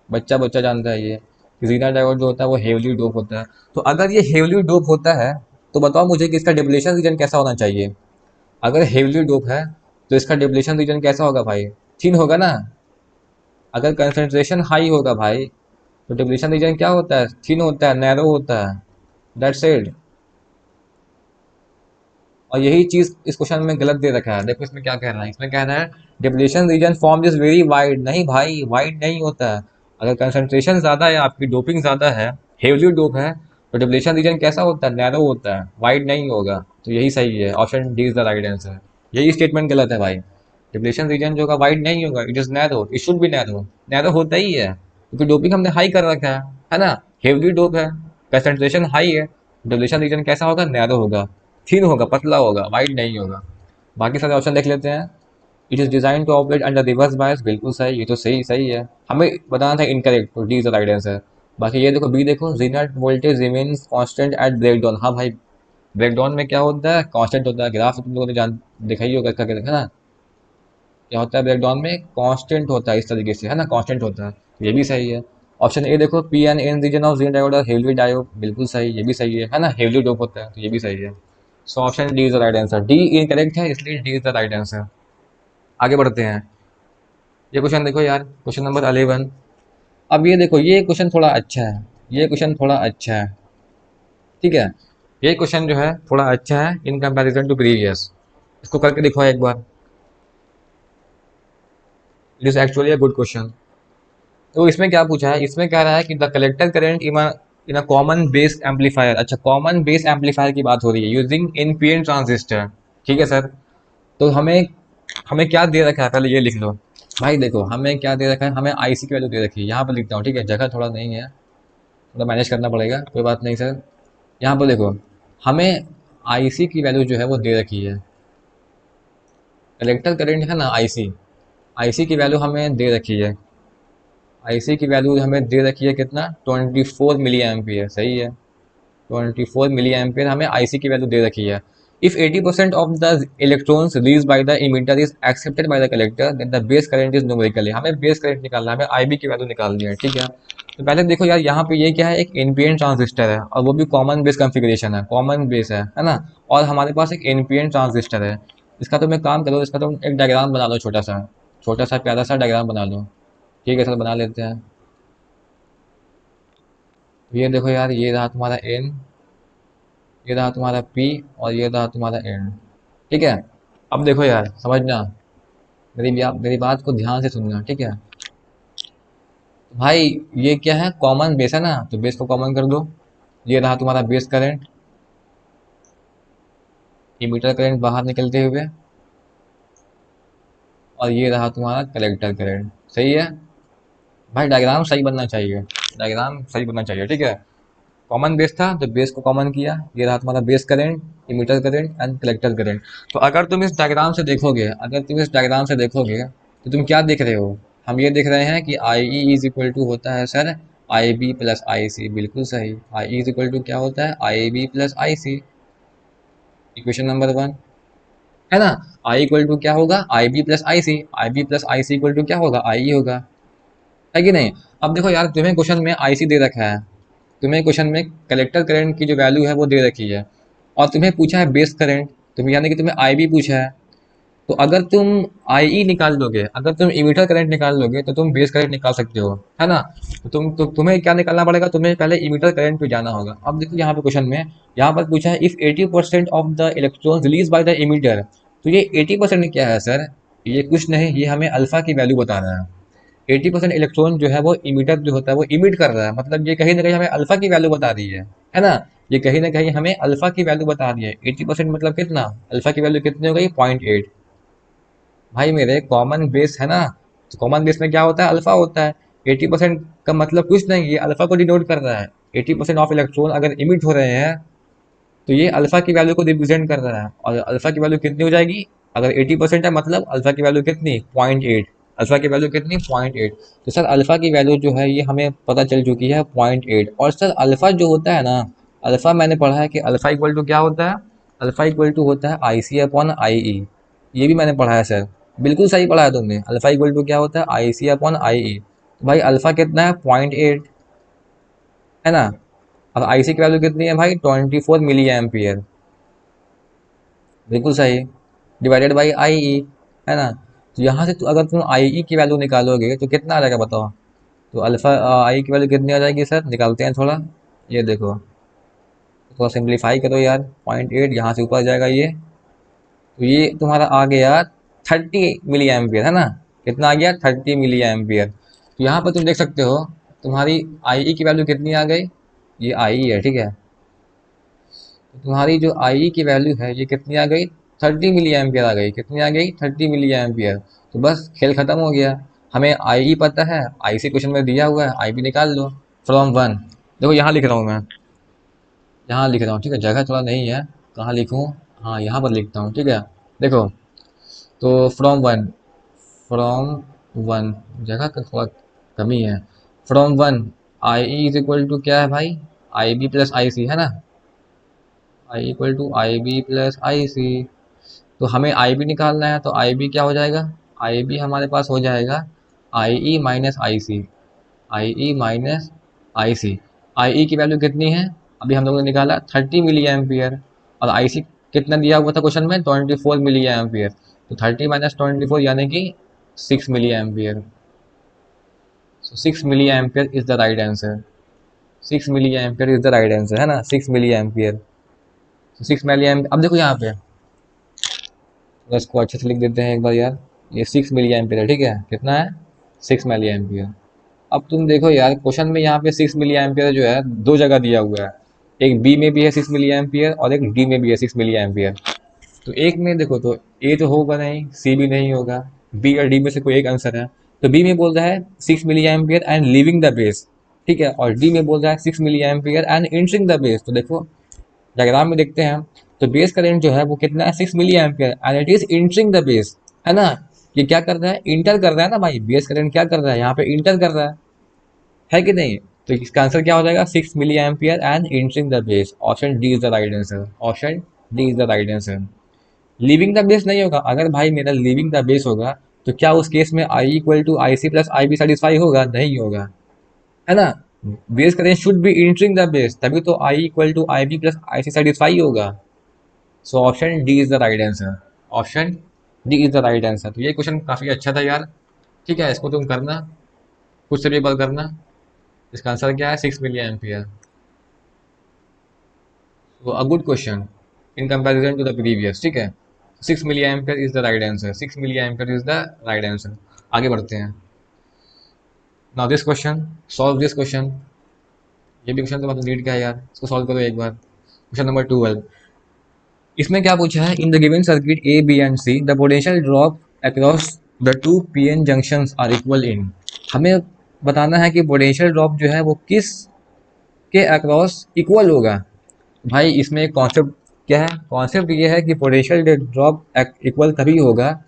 बच्चा बच्चा जानता है ये कि जीना डायोड जो होता है वो हेवली डोप होता है। तो अगर ये हेवली डोप होता है तो बताओ मुझे कि इसका डिप्लेशन रीजन कैसा होना चाहिए। अगर हेवली डोप है तो इसका डिप्लेशन रीजन कैसा होगा भाई? थिन होगा ना? अगर कंसंट्रेशन हाई होगा भाई तो डिप्लेशन रीजन क्या होता है? थिन होता है, नैरो होता है। That's it. और यही चीज इस क्वेश्चन में गलत दे रखा है। देखो इसमें क्या कह रहा है, इसमें कह रहा है depletion region form is very wide. नहीं भाई, वाइड नहीं होता है। अगर कंसंट्रेशन ज्यादा है, आपकी डोपिंग ज्यादा है, हेवली डोप है, तो डिप्लेशन रीजन कैसा होता है? नैरो होता है, वाइड नहीं होगा। तो यही सही है, option D is the right answer. यही स्टेटमेंट गलत है भाई। डिप्लेशन रीजन जो होगा वाइड नहीं होगा, it is narrow, it should be narrow. Narrow होता ही है क्योंकि डोपिंग हमने हाई कर रखा है ना? हेवली डोप है, कंसंट्रेशन हाई है, डिप्लेशन रीजन कैसा होगा? नैरो होगा, थिन होगा, पतला होगा, वाइड नहीं होगा। बाकी सारे ऑप्शन देख लेते हैं। It is design to operate under reverse bias, बिल्कुल सही, ये तो सही सही है। हमें बताना था इनकरेक्ट, तो D is the right answer. बाकी ये देखो, बी देखो, Zener voltage remains constant eight breakdown. हाँ भाई, ब्रेकडाउन में क्या होता है? कांस्टेंट होता है। ग्राफ तुम लोगों ने जान देखा ही होगा, करके देखा ना? क्या होता है ब्रेकडाउन में? कांस्टेंट होता है, इस तरीके से है ना, कांस्टेंट होता है। तो ये भी सही है। ऑप्शन ए देखो, P N N region of Zener diode are heavily diode, बिल्कुल सही, ये भी सही है ना? हेवली डोप होता है, तो ये भी सही है। सो option D is the right answer. D incorrect है, इसलिए D is the right answer. आगे बढ़ते हैं। ये क्वेश्चन देखो यार, क्वेश्चन नंबर 11। अब ये देखो, ये क्वेश्चन थोड़ा अच्छा है, ये क्वेश्चन थोड़ा अच्छा है, ठीक है? ये क्वेश्चन जो है थोड़ा अच्छा है इन कंपैरिजन टू प्रीवियस। इसको करके दिखाओ एक बार। It is actually a good question. तो इसमें क्या पूछा है? इसमें कह रहा है कि the collector current in a common base amplifier. अच्छा, कॉमन बेस एम्पलीफायर की बात हो रही है, यूजिंग इन पीएन ट्रांजिस्टर। ठीक है सर। तो हमें हमें क्या दे रखा है, पहले ये लिख लो। भाई देखो, हमें क्या दे रखा है, हमें आईसी की वैल्यू दे रखी है। यहाँ पर लिखता हूँ, ठीक है? जगह थोड़ा नहीं है, थोड़ा मैनेज करना पड़ेगा, कोई बात नहीं सर। यहाँ पर देखो, हमें आईसी की वैल्यू जो है वो दे रखी है। कलेक्टर करंट है ना, आईसी, आईसी की वैल्यू हमें दे रखी है। आईसी की वैल्यू हमें दे रखी है कितना? 24 मिली एम्पियर, सही है। 24 मिली एम्पियर हमें आईसी की वैल्यू दे रखी है। If 80% of the electrons release by the emitter is accepted by the collector, then the base current is numerically. हमें बेस करंट निकालना है, हमें आईबी की वैल्यू निकालनी है, ठीक है? तो पहले देखो यार, यहाँ पे ये क्या है? एक एनपीएन ट्रांजिस्टर है, और वो भी कॉमन बेस कॉन्फ़िगरेशन है, कॉमन बेस है ना? और हमारे पास एक एनपीएन ट्रांजिस्टर है। इसका तुम एक काम करो, इसका तुम एक डायग्राम बना लो, छोटा सा प्यारा सा डायग्राम बना लो। ठीक है सर, बना लेते हैं। ये देखो यार, ये रहा तुम्हारा एन, ये रहा तुम्हारा पी, और ये रहा तुम्हारा एन। ठीक है? अब देखो यार, समझना, मेरी बात को ध्यान से सुनना, ठीक है? तो भाई, ये क्या है? कॉमन बेस है ना, तो बेस को कॉमन कर दो। ये रहा तुम्हारा बेस करंट, इमीटर करंट बाहर निकलते हुए, और ये रहा तुम्हारा कलेक्टर करंट। सही है भाई? डायग्राम सही बनना चाहिए, डायग्राम सही बनना चाहिए, ठीक है? कॉमन बेस था तो बेस को कॉमन किया। ये रहा तुम्हारा base current, emitter current and collector current. तो अगर तुम इस डायग्राम से देखोगे, अगर तुम इस डायग्राम से देखोगे, तो तुम क्या देख रहे हो? हम ये देख रहे हैं कि I E is equal to होता है sir I B plus I C. बिल्कुल सही, आई इज इक्वल टू क्या होता है? I B plus I C. Equation number 1, है ना? आई इक्वल टू क्या होगा? I B plus I C. I B plus I C equal to क्या होगा? आई ही होगा, है कि नहीं? अब देखो यार, तुम्हें क्वेश्चन में आईसी दे रखा है, तुम्हें क्वेश्चन में कलेक्टर करंट की जो वैल्यू है वो दे रखी है, और तुम्हें पूछा है बेस करंट, तुम्हें यानी कि तुम्हें आई बी पूछा है। तो अगर तुम आई ई निकाल लोगे, अगर तुम इमीटर करंट निकाल लोगे, तो तुम बेस करंट निकाल सकते हो, है ना? तुम्हें क्या निकालना पड़ेगा? तुम्हें पहले इमीटर करंट पे जाना होगा। अब देखो यहाँ पे क्वेश्चन में, यहाँ पर पूछा है if 80% of the electron release by the emitter. तो ये 80% क्या है सर? ये कुछ नहीं, ये हमें अल्फा की वैल्यू बता रहा है। 80% इलेक्ट्रॉन जो है वो इमीटर जो होता है वो इमिट कर रहा है, मतलब ये कहीं ना कहीं हमें अल्फा की वैल्यू बता रही है ना? ये कहीं ना कहीं हमें अल्फा की वैल्यू बता रही है। 80% मतलब कितना? अल्फा की वैल्यू कितनी हो गई? 0.8। भाई मेरे, कॉमन बेस है ना, तो कॉमन बेस में क्या होता है? अल्फा होता है। 80% का मतलब कुछ नहीं, ये अल्फा को डिनोट कर रहा है। 80% ऑफ इलेक्ट्रॉन अगर इमिट हो रहे हैं, तो ये अल्फा की वैल्यू को रिप्रेजेंट कर रहा है। और अल्फा की वैल्यू कितनी हो जाएगी? अगर 80% है मतलब अल्फा की वैल्यू कितनी? 0.8। अल्फ़ा की वैल्यू कितनी 0.8। तो सर अल्फ़ा की वैल्यू जो है ये हमें पता चल चुकी है 0.8। और सर अल्फ़ा जो होता है ना, अल्फ़ा मैंने पढ़ा है कि अल्फ़ा इक्वल टू क्या होता है, अल्फ़ा इक्वल टू होता है आई सी अपॉन आई ई। ये भी मैंने पढ़ा है सर, बिल्कुल सही पढ़ा है तुमने। अल्फ़ा इक्वल टू क्या होता है, आई सी अपॉन आई ई। तो भाई अल्फ़ा कितना है 0.8, है ना। अब आई सी की वैल्यू कितनी है भाई 24 मिली एम्पियर, बिल्कुल सही, डिवाइडेड बाई आई ई, है ना। तो यहाँ से तो अगर तुम आई ई की वैल्यू निकालोगे तो कितना आ जाएगा बताओ। तो अल्फा आई की वैल्यू कितनी आ जाएगी सर, निकालते हैं थोड़ा। ये देखो, थोड़ा सिंप्लीफाई करो यार, 0.8 यहाँ से ऊपर जाएगा ये, तो ये तुम्हारा आ गया 30 मिली एम्पियर, है ना। कितना आ गया 30 मिली एम्पियर। तो यहाँ पर तुम देख सकते हो तुम्हारी आई ई की वैल्यू कितनी आ गई, ये आई ई है, ठीक है। तो तुम्हारी जो आई ई की वैल्यू है ये कितनी आ गई, 30 मिली एम्पियर आ गई। कितनी आ गई 30 मिली एम्पियर। तो बस खेल खत्म हो गया। हमें आई ई पता है, आई सी क्वेश्चन में दिया हुआ है, आई भी निकाल लो। फ्रॉम वन, देखो यहाँ लिख रहा हूँ मैं, यहाँ लिख रहा हूँ, ठीक है। जगह थोड़ा नहीं है, कहाँ लिखूँ, हाँ यहाँ पर लिखता हूँ, ठीक है। देखो, तो फ्रॉम वन, फ्रॉम वन, जगह का थोड़ा कमी है। From one I E is equal to क्या है भाई, आई बी प्लस आई सी, है ना। I equal to I B plus I C. तो हमें आई बी निकालना है, तो आई बी क्या हो जाएगा, आई बी हमारे पास हो जाएगा आई ई माइनस आई सी, आई ई माइनस आई सी। आई ई की वैल्यू कितनी है, अभी हम लोगों ने निकाला 30 मिली एम्पियर, और आई सी कितना दिया हुआ था क्वेश्चन में, 24 मिली एम्पियर। तो 30 माइनस 24 यानी कि 6 milli ampere. So 6 milli ampere is the right answer. 6 milli ampere is the right answer, है ना, 6 मिली एम्पियर। 6 मिली एम्पियर, अब देखो यहाँ पे, तो इसको अच्छे से लिख देते हैं एक बार यार। ये 6 मिली एम्पियर है, ठीक है। कितना है, 6 मिली एम्पियर। अब तुम देखो यार क्वेश्चन में यहाँ पे 6 मिली एम्पियर जो है दो जगह दिया हुआ है, एक बी में भी है 6 मिली एम्पियर और एक डी में भी है 6 मिली एम्पियर। तो एक में देखो तो ए तो होगा नहीं, सी भी नहीं होगा, बी और डी में से कोई एक आंसर है। तो बी में बोल रहा है 6 milli ampere and leaving the base, ठीक है। और डी में बोल रहा है 6 milli ampere and entering the base. तो देखो डायग्राम में देखते हैं, तो बेस करंट जो है वो कितना है 6 milli ampere and it is entering the base, है ना। ये क्या कर रहा है, इंटर कर रहा है ना भाई, बेस करंट क्या कर रहा है यहाँ पे, इंटर कर रहा है कि नहीं। तो इसका आंसर क्या हो जाएगा 6 milli ampere and entering the base. Option D is the right answer, option D is the right answer. Leaving the base नहीं होगा, अगर भाई मेरा लिविंग द बेस होगा तो क्या उस केस में I equal to I C plus I B satisfy होगा, नहीं होगा, है ना। Base current should be entering the base, तभी तो I equal to I B plus I C satisfy होगा। So option D is the right answer, option D is the right answer. तो ये क्वेश्चन काफी अच्छा था यार, ठीक है। इसको तुम करना, खुद से भी एक बार करना। इसका आंसर क्या है 6 मिली एम्पियर। तो a good question in comparison to the previous, ठीक है। 6 milli ampere is the right answer, 6 milli ampere is the right answer. आगे बढ़ते हैं। Now this question, solve this question. ये भी क्वेश्चन तो मतलब नीट का है यार, इसको सॉल्व करो एक बार। क्वेश्चन नंबर 12, इसमें क्या पूछा है, in the given circuit A B and C the potential drop across the two PN junctions are equal in. हमें बताना है कि पोटेंशियल ड्रॉप जो है वो किस के अक्रॉस इक्वल होगा। भाई इसमें एक कॉन्सेप्ट क्या है, कॉन्सेप्ट ये है कि पोटेंशियल ड्रॉप इक्वल तभी होगा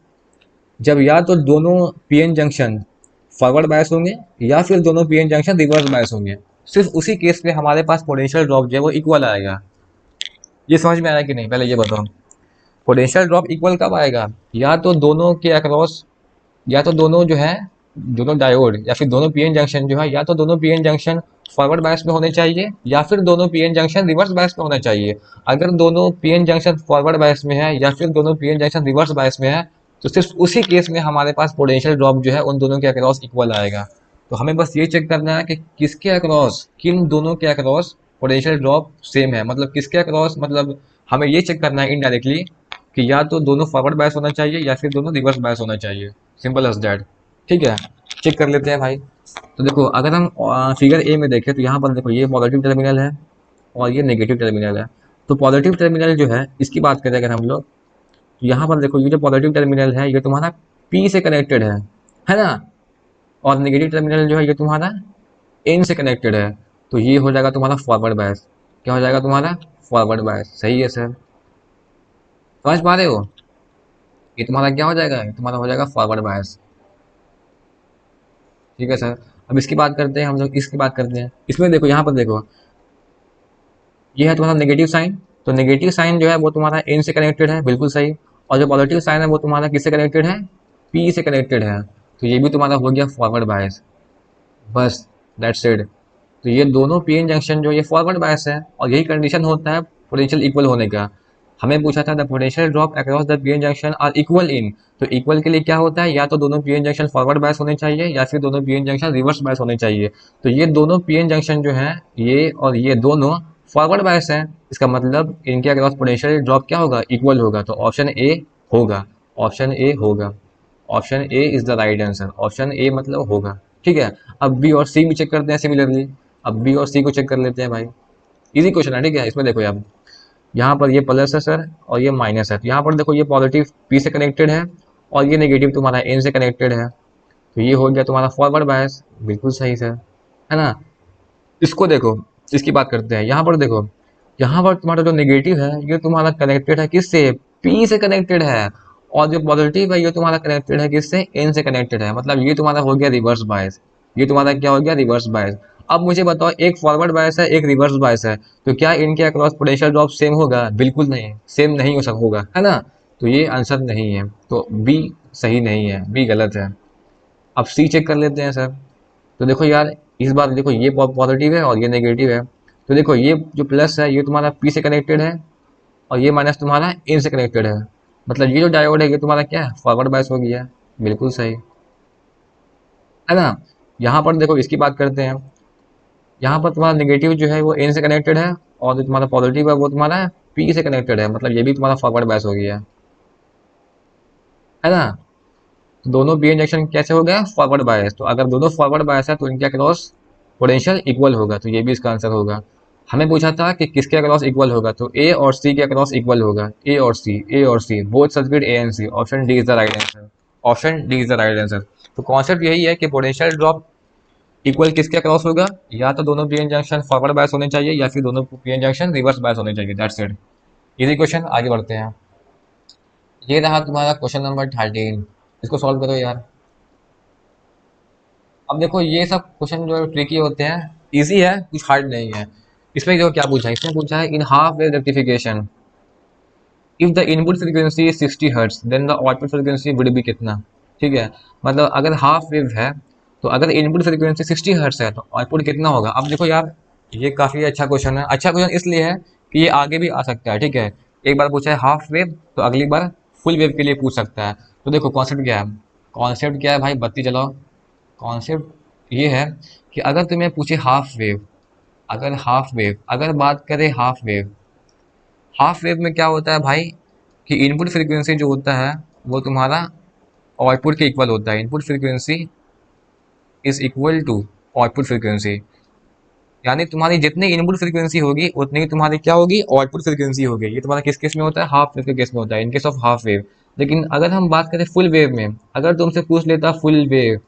जब या तो दोनों पीएन जंक्शन फॉरवर्ड बायस होंगे या फिर दोनों पीएन जंक्शन रिवर्स बायस होंगे। सिर्फ उसी केस में हमारे पास पोटेंशियल ड्रॉप जो है वो इक्वल आएगा। ये समझ में आया कि नहीं, पहले ये बताओ। पोटेंशियल ड्रॉप इक्वल कब आएगा, या तो दोनों के अक्रॉस, या तो दोनों जो है, दोनों डायोड या फिर दोनों पीएन जंक्शन जो है, या तो दोनों पीएन जंक्शन फॉरवर्ड बायस में होने चाहिए या फिर दोनों पीएन जंक्शन रिवर्स बायस में होना चाहिए। अगर दोनों पीएन जंक्शन फॉरवर्ड बायस में है या फिर दोनों पीएन जंक्शन रिवर्स बायस में है, तो सिर्फ उसी केस में हमारे पास पोटेंशियल ड्रॉप जो है उन दोनों के अक्रॉस इक्वल आएगा। तो हमें बस ये चेक करना है कि किसके अक्रॉस, किन दोनों के अक्रॉस पोटेंशियल ड्रॉप सेम है, मतलब किसके अक्रॉस, मतलब हमें ये चेक करना है इनडायरेक्टली कि या तो दोनों फॉरवर्ड बायस होना चाहिए या फिर दोनों रिवर्स बायस होना चाहिए। सिंपल एज दैट, ठीक है। चेक कर लेते हैं भाई। तो देखो अगर हम फिगर ए में देखें तो यहाँ पर देखो ये पॉजिटिव टर्मिनल है और ये नेगेटिव टर्मिनल है। तो पॉजिटिव टर्मिनल जो है इसकी बात करें अगर हम लोग, तो यहाँ पर देखो ये जो पॉजिटिव टर्मिनल है ये तुम्हारा पी से कनेक्टेड है ना। और नेगेटिव टर्मिनल जो है ये तुम्हारा एन से कनेक्टेड है। तो ये हो जाएगा तुम्हारा फॉरवर्ड बायस। क्या हो जाएगा तुम्हारा, फॉरवर्ड बायस। सही है सर, समझ पा रहे हो। ये तुम्हारा क्या हो जाएगा, ये तुम्हारा हो जाएगा फॉरवर्ड बायस। ठीक है सर। अब इसकी बात करते हैं, हम लोग इसकी बात करते हैं। इसमें देखो, यहाँ पर देखो, ये है तुम्हारा नेगेटिव साइन। तो नेगेटिव साइन जो है वो तुम्हारा एन से कनेक्टेड है, बिल्कुल सही। और जो पॉजिटिव साइन है वो तुम्हारा किससे कनेक्टेड है, पी से कनेक्टेड है। तो ये भी तुम्हारा हो गया फॉरवर्ड बायस। बस, दैट्स इट। तो ये दोनों पीएन जंक्शन जो ये फॉरवर्ड बायस है, और यही कंडीशन होता है पोटेंशियल इक्वल होने का। हमें पूछा था the potential drop across the PN junction are equal in. तो इक्वल के लिए क्या होता है, या तो दोनों पीएन जंक्शन फॉरवर्ड बायस होने चाहिए या फिर दोनों पीएन जंक्शन रिवर्स बायस होने चाहिए। तो ये दोनों पीएन जंक्शन जो है, ये और ये दोनों फॉरवर्ड बायस है। इसका मतलब इनके अक्रॉस पोटेंशियल ड्रॉप क्या होगा, इक्वल होगा। तो ऑप्शन ए होगा, ऑप्शन ए होगा, option A is the right answer. Option ए मतलब होगा। ठीक है। अब बी और सी भी चेक करते हैं सिमिलरली। अब बी और सी को चेक कर लेते हैं भाई। इजी क्वेश्चन है, ठीक है। इसमें देखो अब यहाँ पर ये प्लस है सर, और ये माइनस है। तो यहाँ पर देखो ये पॉजिटिव पी से कनेक्टेड है, और ये नेगेटिव तुम्हारा एन से कनेक्टेड है। तो ये हो गया तुम्हारा फॉरवर्ड बायस, बिल्कुल सही सर, है ना। इसको देखो, इसकी बात करते हैं। यहाँ पर देखो, यहाँ पर तुम्हारा जो नेगेटिव है ये तुम्हारा कनेक्टेड है किससे, पी से कनेक्टेड है। और जो पॉजिटिव है ये तुम्हारा कनेक्टेड है किससे, एन से कनेक्टेड है। मतलब ये तुम्हारा हो गया रिवर्स बायस। ये तुम्हारा क्या हो गया, रिवर्स बायस। अब मुझे बताओ, एक फॉरवर्ड बायस है, एक रिवर्स बायस है, तो क्या इनके अक्रॉस पोटेंशियल ड्रॉप सेम होगा, बिल्कुल नहीं, सेम नहीं हो सकता होगा, है ना। तो ये आंसर नहीं है, तो बी सही नहीं है, बी गलत है। अब सी चेक कर लेते हैं सर। तो देखो यार, इस बार देखो ये पॉजिटिव है और ये नेगेटिव है। तो देखो ये जो प्लस है ये तुम्हारा पी से कनेक्टेड है, और ये माइनस तुम्हारा इन से कनेक्टेड है। मतलब ये जो डायोड है ये तुम्हारा क्या है, फॉरवर्ड बायस हो गया, बिल्कुल सही, है ना। यहाँ पर देखो, इसकी बात करते हैं। यहाँ पर तुम्हारा नेगेटिव जो है वो एन से कनेक्टेड है, और जो तुम्हारा पॉजिटिव है वो तुम्हारा पी से कनेक्टेड है। मतलब ये भी तुम्हारा फॉरवर्ड बायस हो गया, है ना। तो दोनों पी इंजेक्शन कैसे हो गया, फॉरवर्ड बायस। तो अगर दोनों फॉरवर्ड बायस है तो इनके अक्रॉस पोटेंशियल इक्वल होगा। तो ये भी इसका आंसर होगा। हमें पूछा था कि किसके अक्रॉस इक्वल होगा, तो ए और सी के अक्रॉस इक्वल होगा। ए और सी, ए और C, both circuit A and C. Option D is the right answer. Option D is the right answer. तो कॉन्सेप्ट यही है कि पोटेंशियल ड्रॉप इक्वल किसके अक्रॉस होगा, या तो दोनों पीएन जंक्शन फॉरवर्ड बायस होने चाहिए या फिर दोनों पीएन जंक्शन रिवर्स बायस होने चाहिए। That's it. इजी क्वेश्चन, आगे बढ़ते हैं। ये रहा तुम्हारा क्वेश्चन नंबर 13। इसको सॉल्व करो यार। अब देखो, ये सब क्वेश्चन जो ट्रिकी होते हैं, इजी है, कुछ हार्ड नहीं है। इसमें जो क्या पूछा है, इसमें पूछा है in half wave rectification if the input frequency is 60 hertz then the output frequency would be कितना। ठीक है। मतलब अगर हाफ वेव है, तो अगर इनपुट फ्रीक्वेंसी 60 हर्ट्ज है तो आउटपुट कितना होगा। अब देखो यार, ये काफ़ी अच्छा क्वेश्चन है। अच्छा क्वेश्चन इसलिए है कि ये आगे भी आ सकता है। ठीक है। एक बार पूछा है हाफ वेव, तो अगली बार फुल वेव के लिए पूछ सकता है। तो देखो कॉन्सेप्ट क्या है, कॉन्सेप्ट क्या है भाई, बत्ती जलाओ। कॉन्सेप्ट ये है कि अगर तुम्हें पूछे हाफ वेव, अगर हाफ वेव, अगर बात करें हाफ वेव, हाफ वेव में क्या होता है भाई, कि इनपुट फ्रीक्वेंसी जो होता है वो तुम्हारा आउटपुट के इक्वल होता है। Input frequency is equal to output frequency. यानी तुम्हारी जितनी इनपुट फ्रीक्वेंसी होगी उतनी ही तुम्हारी क्या होगी, आउटपुट फ्रीक्वेंसी होगी। ये तुम्हारा किस केस में होता है, हाफ वेव के केस में होता है, इन केस ऑफ हाफ वेव। लेकिन अगर हम बात करें फुल वेव में, अगर तुमसे पूछ लेता फुल वेव,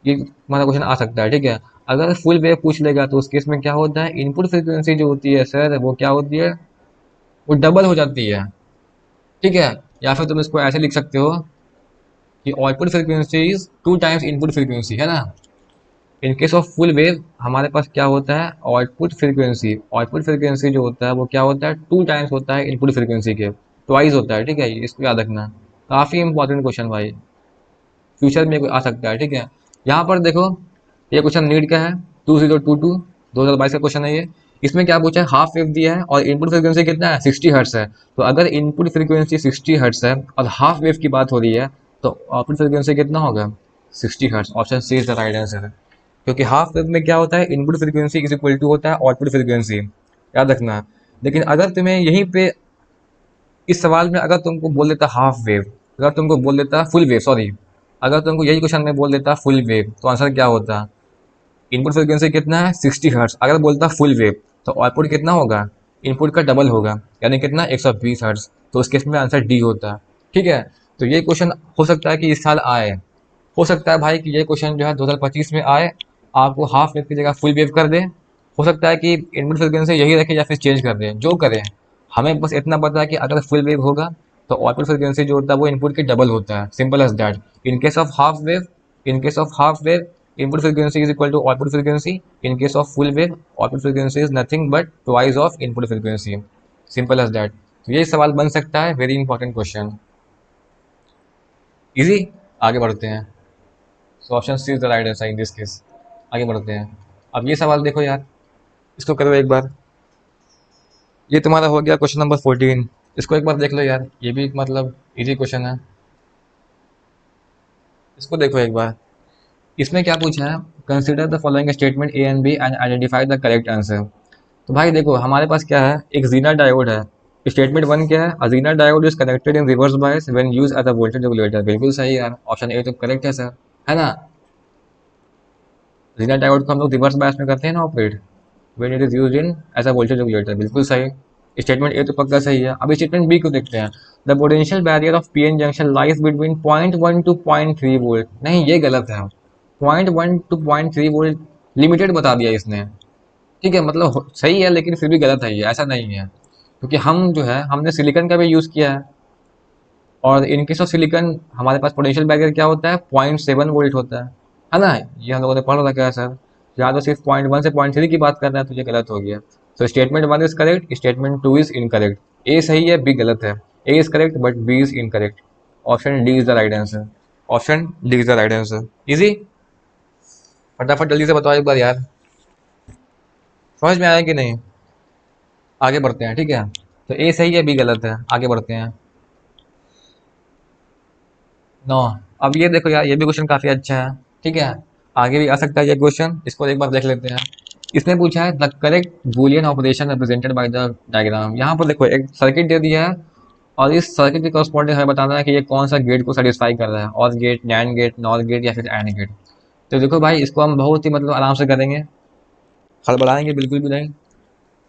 ये तुम्हारा क्वेश्चन आ सकता है। ठीक है। अगर फुल वेव पूछ लेगा तो उस केस में क्या होता है, इनपुट फ्रीक्वेंसी जो होती है सर वो क्या होती है, वो डबल हो जाती है। ठीक है। या फिर तुम इसको ऐसे लिख सकते हो कि output frequency is 2 times input frequency, है ना। इन केस ऑफ फुल वेव हमारे पास क्या होता है, आउटपुट फ्रीक्वेंसी, आउटपुट फ्रीक्वेंसी जो होता है वो क्या होता है, 2 टाइम्स होता है इनपुट फ्रीक्वेंसी के, ट्वाइस होता है। ठीक है, इसको याद रखना। काफ़ी इंपॉर्टेंट क्वेश्चन भाई, फ्यूचर में आ सकता है। ठीक है। यहाँ पर देखो, ये क्वेश्चन नीट का है, 2022 2022 का क्वेश्चन है ये। इसमें क्या पूछा है, हाफ वेव दिया है और इनपुट फ्रीक्वेंसी कितना है, 60 हर्ट्स है। तो अगर इनपुट फ्रीक्वेंसी 60 हर्ट्स है और हाफ वेव की बात हो रही है, तो आउटपुट फ्रीक्वेंसी कितना होगा, 60 hertz. Option C is the right answer. क्योंकि हाफ वेव में क्या होता है, input frequency is equal to होता है आउटपुट फ्रीक्वेंसी, याद रखना। लेकिन अगर तुम्हें यहीं पे इस सवाल में अगर तुमको बोल देता हाफ वेव, अगर तुमको बोल देता फुल वेव, सॉरी, अगर तुमको यही क्वेश्चन में बोल देता फुल वेव, तो आंसर क्या होता, इनपुट फ्रीक्वेंसी कितना है, 60 हर्ट्ज। अगर बोलता फुल वेव तो आउटपुट कितना होगा, इनपुट का डबल होगा, यानी कितना, 120 हर्ट्ज। तो उस केस में आंसर डी होता। ठीक है। तो ये क्वेश्चन हो सकता है कि इस साल आए, हो सकता है भाई कि ये क्वेश्चन जो है 2025 में आए, आपको हाफ वेव की जगह फुल वेव कर दे। हो सकता है कि इनपुट फ्रीक्वेंसी यही रखे या फिर चेंज कर दें, जो करें। हमें बस इतना पता है कि अगर फुल वेव होगा तो आउटपुट फ्रीक्वेंसी जो होता है वो इनपुट के डबल होता है, simple as that. In case of half wave, in case of half wave input frequency is equal to output frequency. In case of full wave output frequency is nothing but twice of input frequency. Simple as that. तो ये सवाल बन सकता है, very important question. Easy. आगे बढ़ते हैं. So option C is the right answer in this case. आगे बढ़ते हैं. अब ये सवाल देखो यार, इसको करो एक बार. ये तुम्हारा हो गया क्वेश्चन नंबर 14. इसको एक बार देख लो यार, ये भी मतलब इजी क्वेश्चन है. इसको देखो एक बार. इसमें क्या पूछा है, consider the following statement A and B and identify the correct answer. तो भाई देखो हमारे पास क्या है, एक जीना डायोड है. स्टेटमेंट वन क्या है, a zener diode is connected in reverse bias when use as a voltage regulator. बिल्कुल सही यार, ऑप्शन ए तो करेक्ट है सर, है ना. जीना डायोड को हम लोग रिवर्स बायस में करते हैं ना operate, when it is used in as a voltage regulator. बिल्कुल सही. स्टेटमेंट ए तो पक्का सही है. अब स्टेटमेंट बी को देखते हैं. The potential barrier of PN junction lies between 0.1 to 0.3 volt. नहीं, ये गलत है. 0.1 टू 0.3 वोल्ट लिमिटेड बता दिया इसने. ठीक है, मतलब सही है लेकिन फिर भी गलत है, ये ऐसा नहीं है. क्योंकि हम जो है हमने सिलिकॉन का भी यूज़ किया है, और इन केस ऑफ सिलिकॉन हमारे पास पोटेंशियल बैरियर क्या होता है, 0.7 वोल्ट होता है ना. ये हम लोगों ने पढ़ रखा है सर. या तो सिर्फ 0.1 से 0.3 की बात कर रहा है, तो ये गलत हो गया. तो statement one is correct, statement two is incorrect. A सही है, बी गलत है. A is correct but B is incorrect. Option D is the right answer. Option D is the right answer. Easy. फटाफट जल्दी से बताओ एक बार यार, समझ में आया कि नहीं. आगे बढ़ते हैं, ठीक है. तो ए सही है, बी गलत है. आगे बढ़ते हैं. नो. अब ये देखो यार, ये भी क्वेश्चन काफ़ी अच्छा है. ठीक है, आगे भी आ सकता है ये क्वेश्चन. इसको एक बार देख लेते हैं. इसने पूछा है the correct Boolean operation represented by the diagram. यहाँ पर देखो एक सर्किट दे दिया है, और इस सर्किट के कॉरस्पॉन्डिंग हमें बताना है कि ये कौन सा गेट को सेटिस्फाई कर रहा है, OR gate, NAND gate, NOR gate या फिर एंड गेट. तो देखो भाई, इसको हम बहुत ही मतलब आराम से करेंगे, हड़बड़ाएंगे बिल्कुल भी नहीं.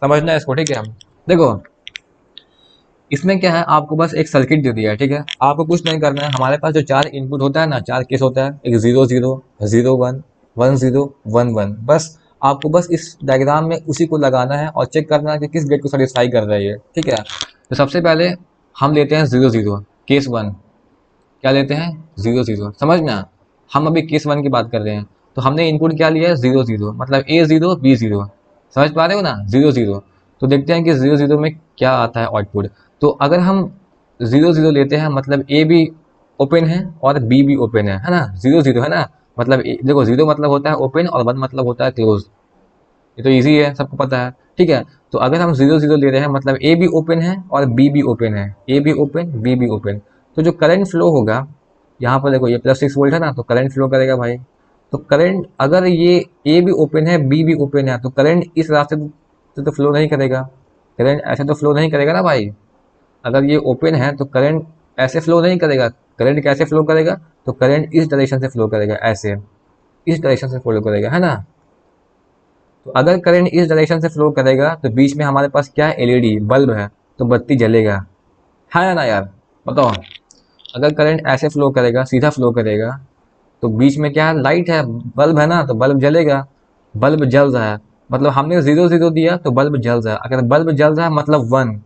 समझना है इसको, ठीक है. देखो इसमें क्या है, आपको बस एक सर्किट दे दिया है, ठीक है. आपको कुछ नहीं करना है. हमारे पास जो चार इनपुट होता है ना, चार केस होता है, एक 0 0 0 1 1 0 1 1. बस आपको बस इस डायग्राम में उसी को लगाना है और चेक करना है कि किस गेट को सेटिस्फाई कर रहा है ये, ठीक है. तो सबसे पहले हम लेते हैं 0 0, केस वन. क्या लेते हैं, 0 0. समझना, हम अभी केस वन की बात कर रहे हैं. तो हमने इनपुट क्या लिया है, 0 0, मतलब ए 0 बी 0. समझ पा रहे हो ना, 0 0. तो देखते हैं कि 0 0 में क्या आता है आउटपुट. तो अगर हम 0 0 लेते हैं, मतलब ए भी ओपन है और बी भी ओपन है ना. 0 0 है ना, मतलब देखो 0 मतलब होता है ओपन और 1 मतलब होता है क्लोज. ये तो इजी है, सबको पता है, ठीक है. तो अगर हम 0 0 ले रहे हैं, मतलब ए भी ओपन है और बी भी ओपन है. ए भी ओपन, बी भी ओपन. तो जो करंट फ्लो होगा, यहाँ पर देखो ये +6 वोल्ट है ना, तो करंट फ्लो करेगा भाई. तो करंट, अगर ये ए भी ओपन है बी भी ओपन है, तो करंट इस रास्ते से तो फ्लो नहीं करेगा. करंट ऐसे तो फ्लो नहीं करेगा ना भाई. अगर ये ओपन है तो करंट ऐसे फ्लो नहीं करेगा. करंट कैसे फ्लो करेगा, तो करंट इस डायरेक्शन से फ्लो करेगा, ऐसे इस डायरेक्शन से फ्लो करेगा, है ना. तो अगर करंट इस डायरेक्शन से फ्लो करेगा, तो बीच में हमारे पास क्या है, एलईडी बल्ब है, तो बत्ती जलेगा, है ना यार. बताओ, अगर करंट ऐसे फ्लो करेगा, सीधा फ्लो करेगा, तो बीच में क्या है, लाइट है, बल्ब है ना, तो बल्ब जलेगा. बल्ब जल रहा है, मतलब हमने 0 0 दिया तो बल्ब जल रहा है. अगर बल्ब जल रहा है मतलब 1,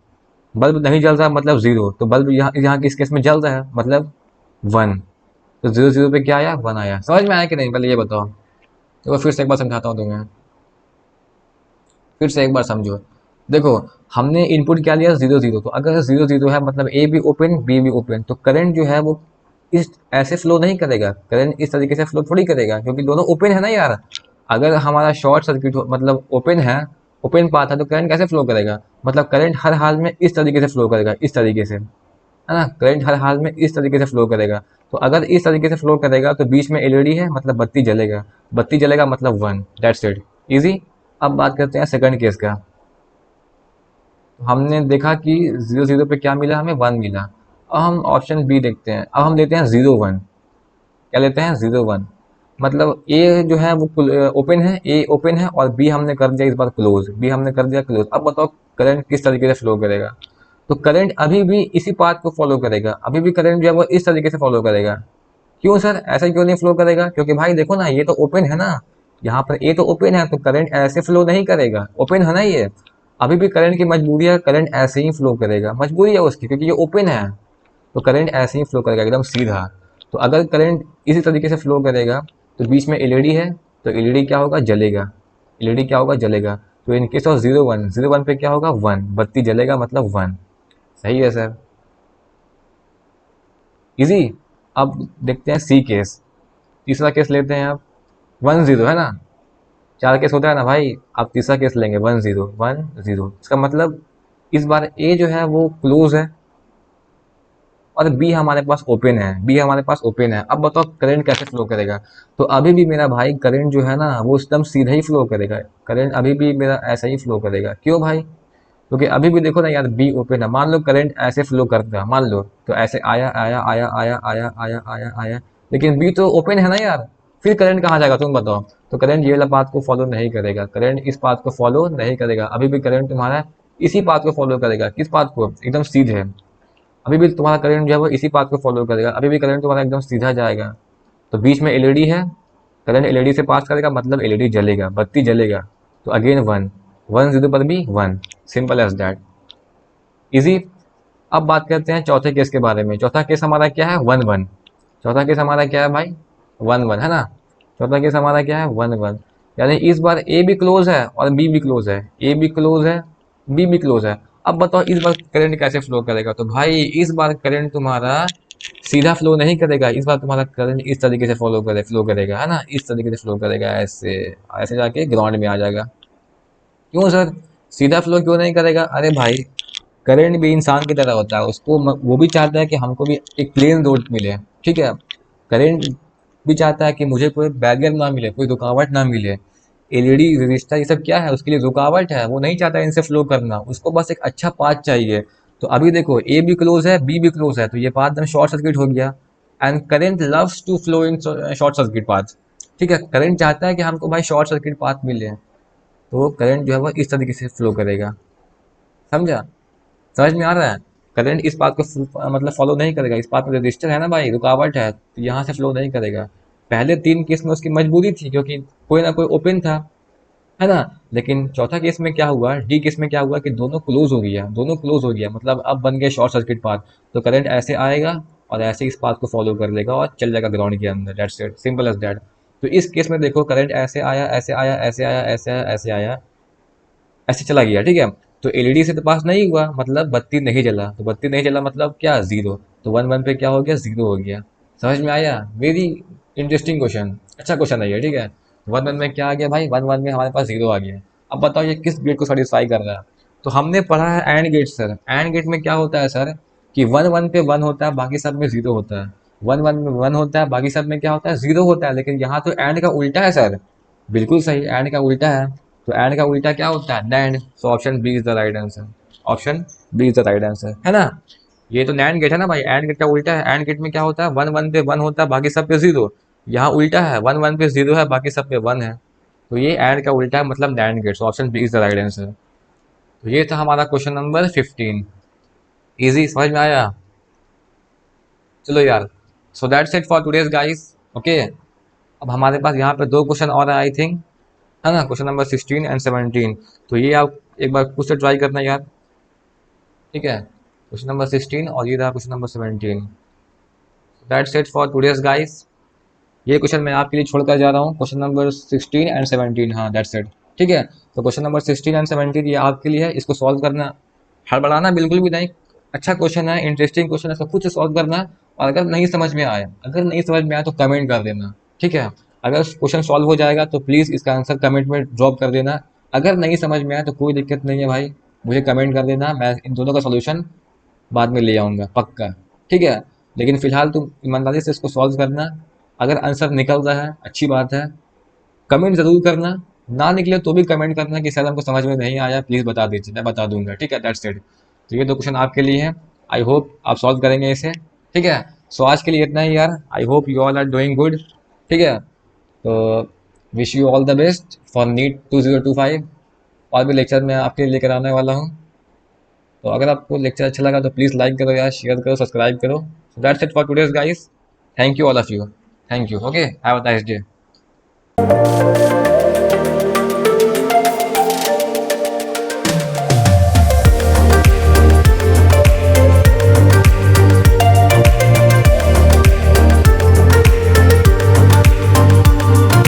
बल्ब नहीं जल रहा मतलब 0. तो बल्ब यहाँ यहाँ किस केस में जल रहा है, मतलब 1. तो 0 0 पे क्या आया, 1 आया. समझ में आया कि नहीं, पहले ये बताओ. तो फिर से एक बार समझाता हूँ तुम्हें, फिर से एक बार समझो. देखो हमने इनपुट क्या लिया, 0 0. तो अगर 0 0 है, मतलब ए भी ओपन बी भी ओपन, तो करंट जो है वो इस ऐसे फ्लो नहीं करेगा. करंट इस तरीके से फ्लो थोड़ी करेगा, क्योंकि दोनों ओपन है ना यार. अगर हमारा शॉर्ट सर्किट हो, मतलब ओपन है, ओपन पाथ है, तो करंट कैसे फ्लो करेगा, मतलब करंट हर हाल में इस तरीके से फ्लो करेगा, इस तरीके से, है ना. करंट हर हाल में इस तरीके से फ्लो करेगा. तो अगर इस तरीके से फ्लो करेगा, तो बीच में एलईडी है, मतलब बत्ती जलेगा. बत्ती जलेगा मतलब 1. That's it, easy. अब बात करते हैं सेकंड केस का. तो हमने देखा कि 0 0 पे क्या मिला, हमें 1 मिला. अब हम ऑप्शन बी देखते हैं. अब हम लेते हैं 0 1. क्या लेते हैं, 0 1. मतलब ए जो है वो ओपन है, ए ओपन है, और बी हमने कर दिया इस बार क्लोज, बी हमने कर दिया क्लोज. अब बताओ करंट किस तरीके से फ्लो करेगा. तो करंट अभी भी इसी पाथ को फॉलो करेगा, अभी भी करंट जो है वो इस तरीके से फॉलो करेगा. क्यों सर, ऐसा क्यों नहीं फ्लो करेगा, क्योंकि भाई देखो ना, ये तो ओपन है ना, यहाँ पर ए तो ओपन है, तो करंट ऐसे फ्लो नहीं करेगा. ओपन है ना ये, अभी भी करंट की मजबूरी है, करंट ऐसे ही फ्लो करेगा, मजबूरी है उसकी, क्योंकि ये ओपन है. तो करंट ऐसे ही फ्लो करेगा एकदम सीधा. तो अगर करंट इसी तरीके से फ्लो करेगा, तो बीच में एलईडी है, तो एलईडी क्या होगा, जलेगा। एलईडी क्या होगा, जलेगा। तो इन केस ऑफ 01, 01 पे क्या होगा, 1, बत्ती जलेगा मतलब 1। सही है सर, इजी। अब देखते हैं सी केस, तीसरा केस लेते हैं आप। 10 है ना, 4 केस होता है ना भाई, आप तीसरा केस लेंगे 10, इसका मतलब इस बार ए जो है वो क्लोज है और बी हमारे पास ओपन है, बी हमारे पास ओपन है। अब बताओ करंट कैसे फ्लो करेगा। तो अभी भी मेरा भाई करंट जो है ना वो एकदम सीधा ही फ्लो करेगा, करंट अभी भी मेरा ऐसा ही फ्लो करेगा। क्यों भाई, क्योंकि अभी भी देखो ना यार बी ओपन है। मान लो करंट ऐसे फ्लो करता, मान लो तो ऐसे आया आया आया आया आया आया आया आया, लेकिन बी तो ओपन है ना यार, फिर करंट कहाँ जाएगा तुम बताओ। तो करंट ये वाला पाथ को फॉलो नहीं करेगा, करंट इस पाथ को फॉलो नहीं करेगा। अभी भी करंट तुम्हारा इसी पाथ को फॉलो करेगा। किस पाथ को, एकदम सीधे। अभी भी तुम्हारा करंट जो है वो इसी पाथ को फॉलो करेगा, अभी भी करंट तुम्हारा एकदम सीधा जाएगा। तो बीच में एलईडी है, करंट एलईडी से पास करेगा मतलब एलईडी जलेगा, बत्ती जलेगा। तो अगेन 1, 10 पर भी 1, सिंपल एज दैट, इजी। अब बात करते हैं चौथे केस के बारे में। चौथा केस हमारा क्या है, 1 1। चौथा केस हमारा क्या है भाई, 1 1 है ना। चौथा केस हमारा क्या है, 1 1। यानी इस बार ए भी क्लोज है और बी भी क्लोज है, ए भी क्लोज है, बी भी क्लोज है। अब बताओ इस बार करंट कैसे फ्लो करेगा। तो भाई इस बार करंट तुम्हारा सीधा फ्लो नहीं करेगा, इस बार तुम्हारा करंट इस तरीके से फ्लो करेगा, है ना, इस तरीके से फ्लो करेगा, ऐसे ऐसे जाके ग्राउंड में आ जाएगा। क्यों सर, सीधा फ्लो क्यों नहीं करेगा। अरे भाई करंट भी इंसान की तरह होता है, उसको वो भी चाहता है कि हमको भी एक प्लेन रोड मिले, ठीक है। करंट भी चाहता है कि मुझे कोई बैरियर ना मिले, कोई रुकावट ना मिले। एलईडी रजिस्टर ये सब क्या है, उसके लिए रुकावट है, वो नहीं चाहता इनसे फ्लो करना, उसको बस एक अच्छा पाथ चाहिए। तो अभी देखो ए भी क्लोज है, बी भी क्लोज है, तो ये पाथ एकदम शॉर्ट सर्किट हो गया। And current loves to flow in short circuit path, ठीक है। करंट चाहता है कि हमको भाई शॉर्ट सर्किट पाथ मिले, तो करंट जो है वो इस तरीके से फ्लो करेगा। समझा, समझ में आ रहा है। करंट इस बात को मतलब फॉलो नहीं करेगा, इस बात में रजिस्टर है ना भाई, रुकावट है, तो यहाँ से फ्लो नहीं करेगा। पहले 3 केस में उसकी मजबूरी थी क्योंकि कोई ना कोई ओपन था, है ना। लेकिन चौथा केस में क्या हुआ, डी केस में क्या हुआ कि दोनों क्लोज हो गया, दोनों क्लोज हो गया मतलब अब बन गया शॉर्ट सर्किट पाथ। तो करंट ऐसे आएगा और ऐसे इस पाथ को फॉलो कर लेगा और चल जाएगा ग्राउंड के अंदर, that's it, simple as that. तो इस केस में देखो करंट ऐसे आया ऐसे आया ऐसे आया ऐसे आया ऐसे आया, ऐसे चला गया, ठीक है। तो एलईडी से तो पास नहीं हुआ मतलब बत्ती नहीं जला, तो बत्ती नहीं जला मतलब क्या, जीरो। तो 1 1 पे क्या हो गया, जीरो हो गया। समझ में आया, वेरी इंटरेस्टिंग क्वेश्चन, अच्छा क्वेश्चन है ये, ठीक है। 1 1 में क्या आ गया भाई, 1 1 में हमारे पास जीरो आ गया। अब बताओ ये किस गेट को सेटिस्फाई कर रहा है। तो हमने पढ़ा है AND gate sir, AND gate में क्या होता है सर कि 1 1 पे 1 होता है, बाकी सब में जीरो होता है। 1 1 में 1 होता है, बाकी सब में क्या होता है, जीरो होता है। लेकिन यहाँ तो एंड का उल्टा है सर, बिल्कुल सही, एंड का उल्टा है। तो एंड का उल्टा क्या होता है, NAND. So option B is the right answer, option B is the right answer, है ना। ये तो नैंड गेट है ना भाई, एंड गेट का उल्टा है। एंड गेट में क्या होता है, 1 1 पे 1 होता है, बाकी सब पे जीरो। यहाँ उल्टा है, 1 1 पे जीरो है, बाकी सब पे 1 है। तो ये एंड का उल्टा है मतलब NAND gate. So option B is the right answer. तो ये था हमारा क्वेश्चन नंबर 15। इजी, समझ में आया। चलो यार, so that's it for today's guys, okay. अब हमारे पास यहाँ पे 2 क्वेश्चन और है आई थिंक, है ना, क्वेश्चन नंबर 16 एंड 17। तो ये आप एक बार खुद से ट्राई करना यार, ठीक है। क्वेश्चन नंबर 16 और ये रहा question number 17। That's it for today's guys. ये क्वेश्चन मैं आपके लिए छोड़कर जा रहा हूँ, क्वेश्चन नंबर 16 एंड 17, हाँ दैट्स इट, ठीक है। तो क्वेश्चन नंबर 16 एंड 17 ये आपके लिए है, इसको सॉल्व करना, हड़बड़ाना बिल्कुल भी नहीं। अच्छा क्वेश्चन है, इंटरेस्टिंग क्वेश्चन है, इसको खुद से सॉल्व करना। और अगर नहीं समझ में आया, अगर नहीं समझ में आया तो कमेंट कर देना, ठीक है। अगर क्वेश्चन सॉल्व हो जाएगा तो प्लीज़ इसका आंसर कमेंट में ड्रॉप कर देना। अगर नहीं समझ में आया तो कोई दिक्कत नहीं है भाई, मुझे कमेंट कर देना, मैं इन दोनों का सोल्यूशन बाद में ले आऊँगा पक्का, ठीक है। लेकिन फिलहाल तुम ईमानदारी से इसको सॉल्व करना। अगर आंसर निकल रहा है अच्छी बात है, कमेंट ज़रूर करना। ना निकले तो भी कमेंट करना कि सर हमको समझ में नहीं आया, प्लीज़ बता दीजिए, मैं बता दूंगा, ठीक है, दैट्स इट। तो ये 2 क्वेश्चन आपके लिए हैं, आई होप आप सॉल्व करेंगे इसे, ठीक है। सो आज के लिए इतना ही यार, I hope you all are doing good, ठीक है। तो wish you all the best for NEET 2025। और भी लेक्चर मैं आपके लिए लेकर आने वाला हूँ। तो अगर आपको लेक्चर अच्छा लगा तो प्लीज़ लाइक करो यार, शेयर करो, सब्सक्राइब करो। That's it for today's guys, thank you all of you, thank you, okay, have a nice day.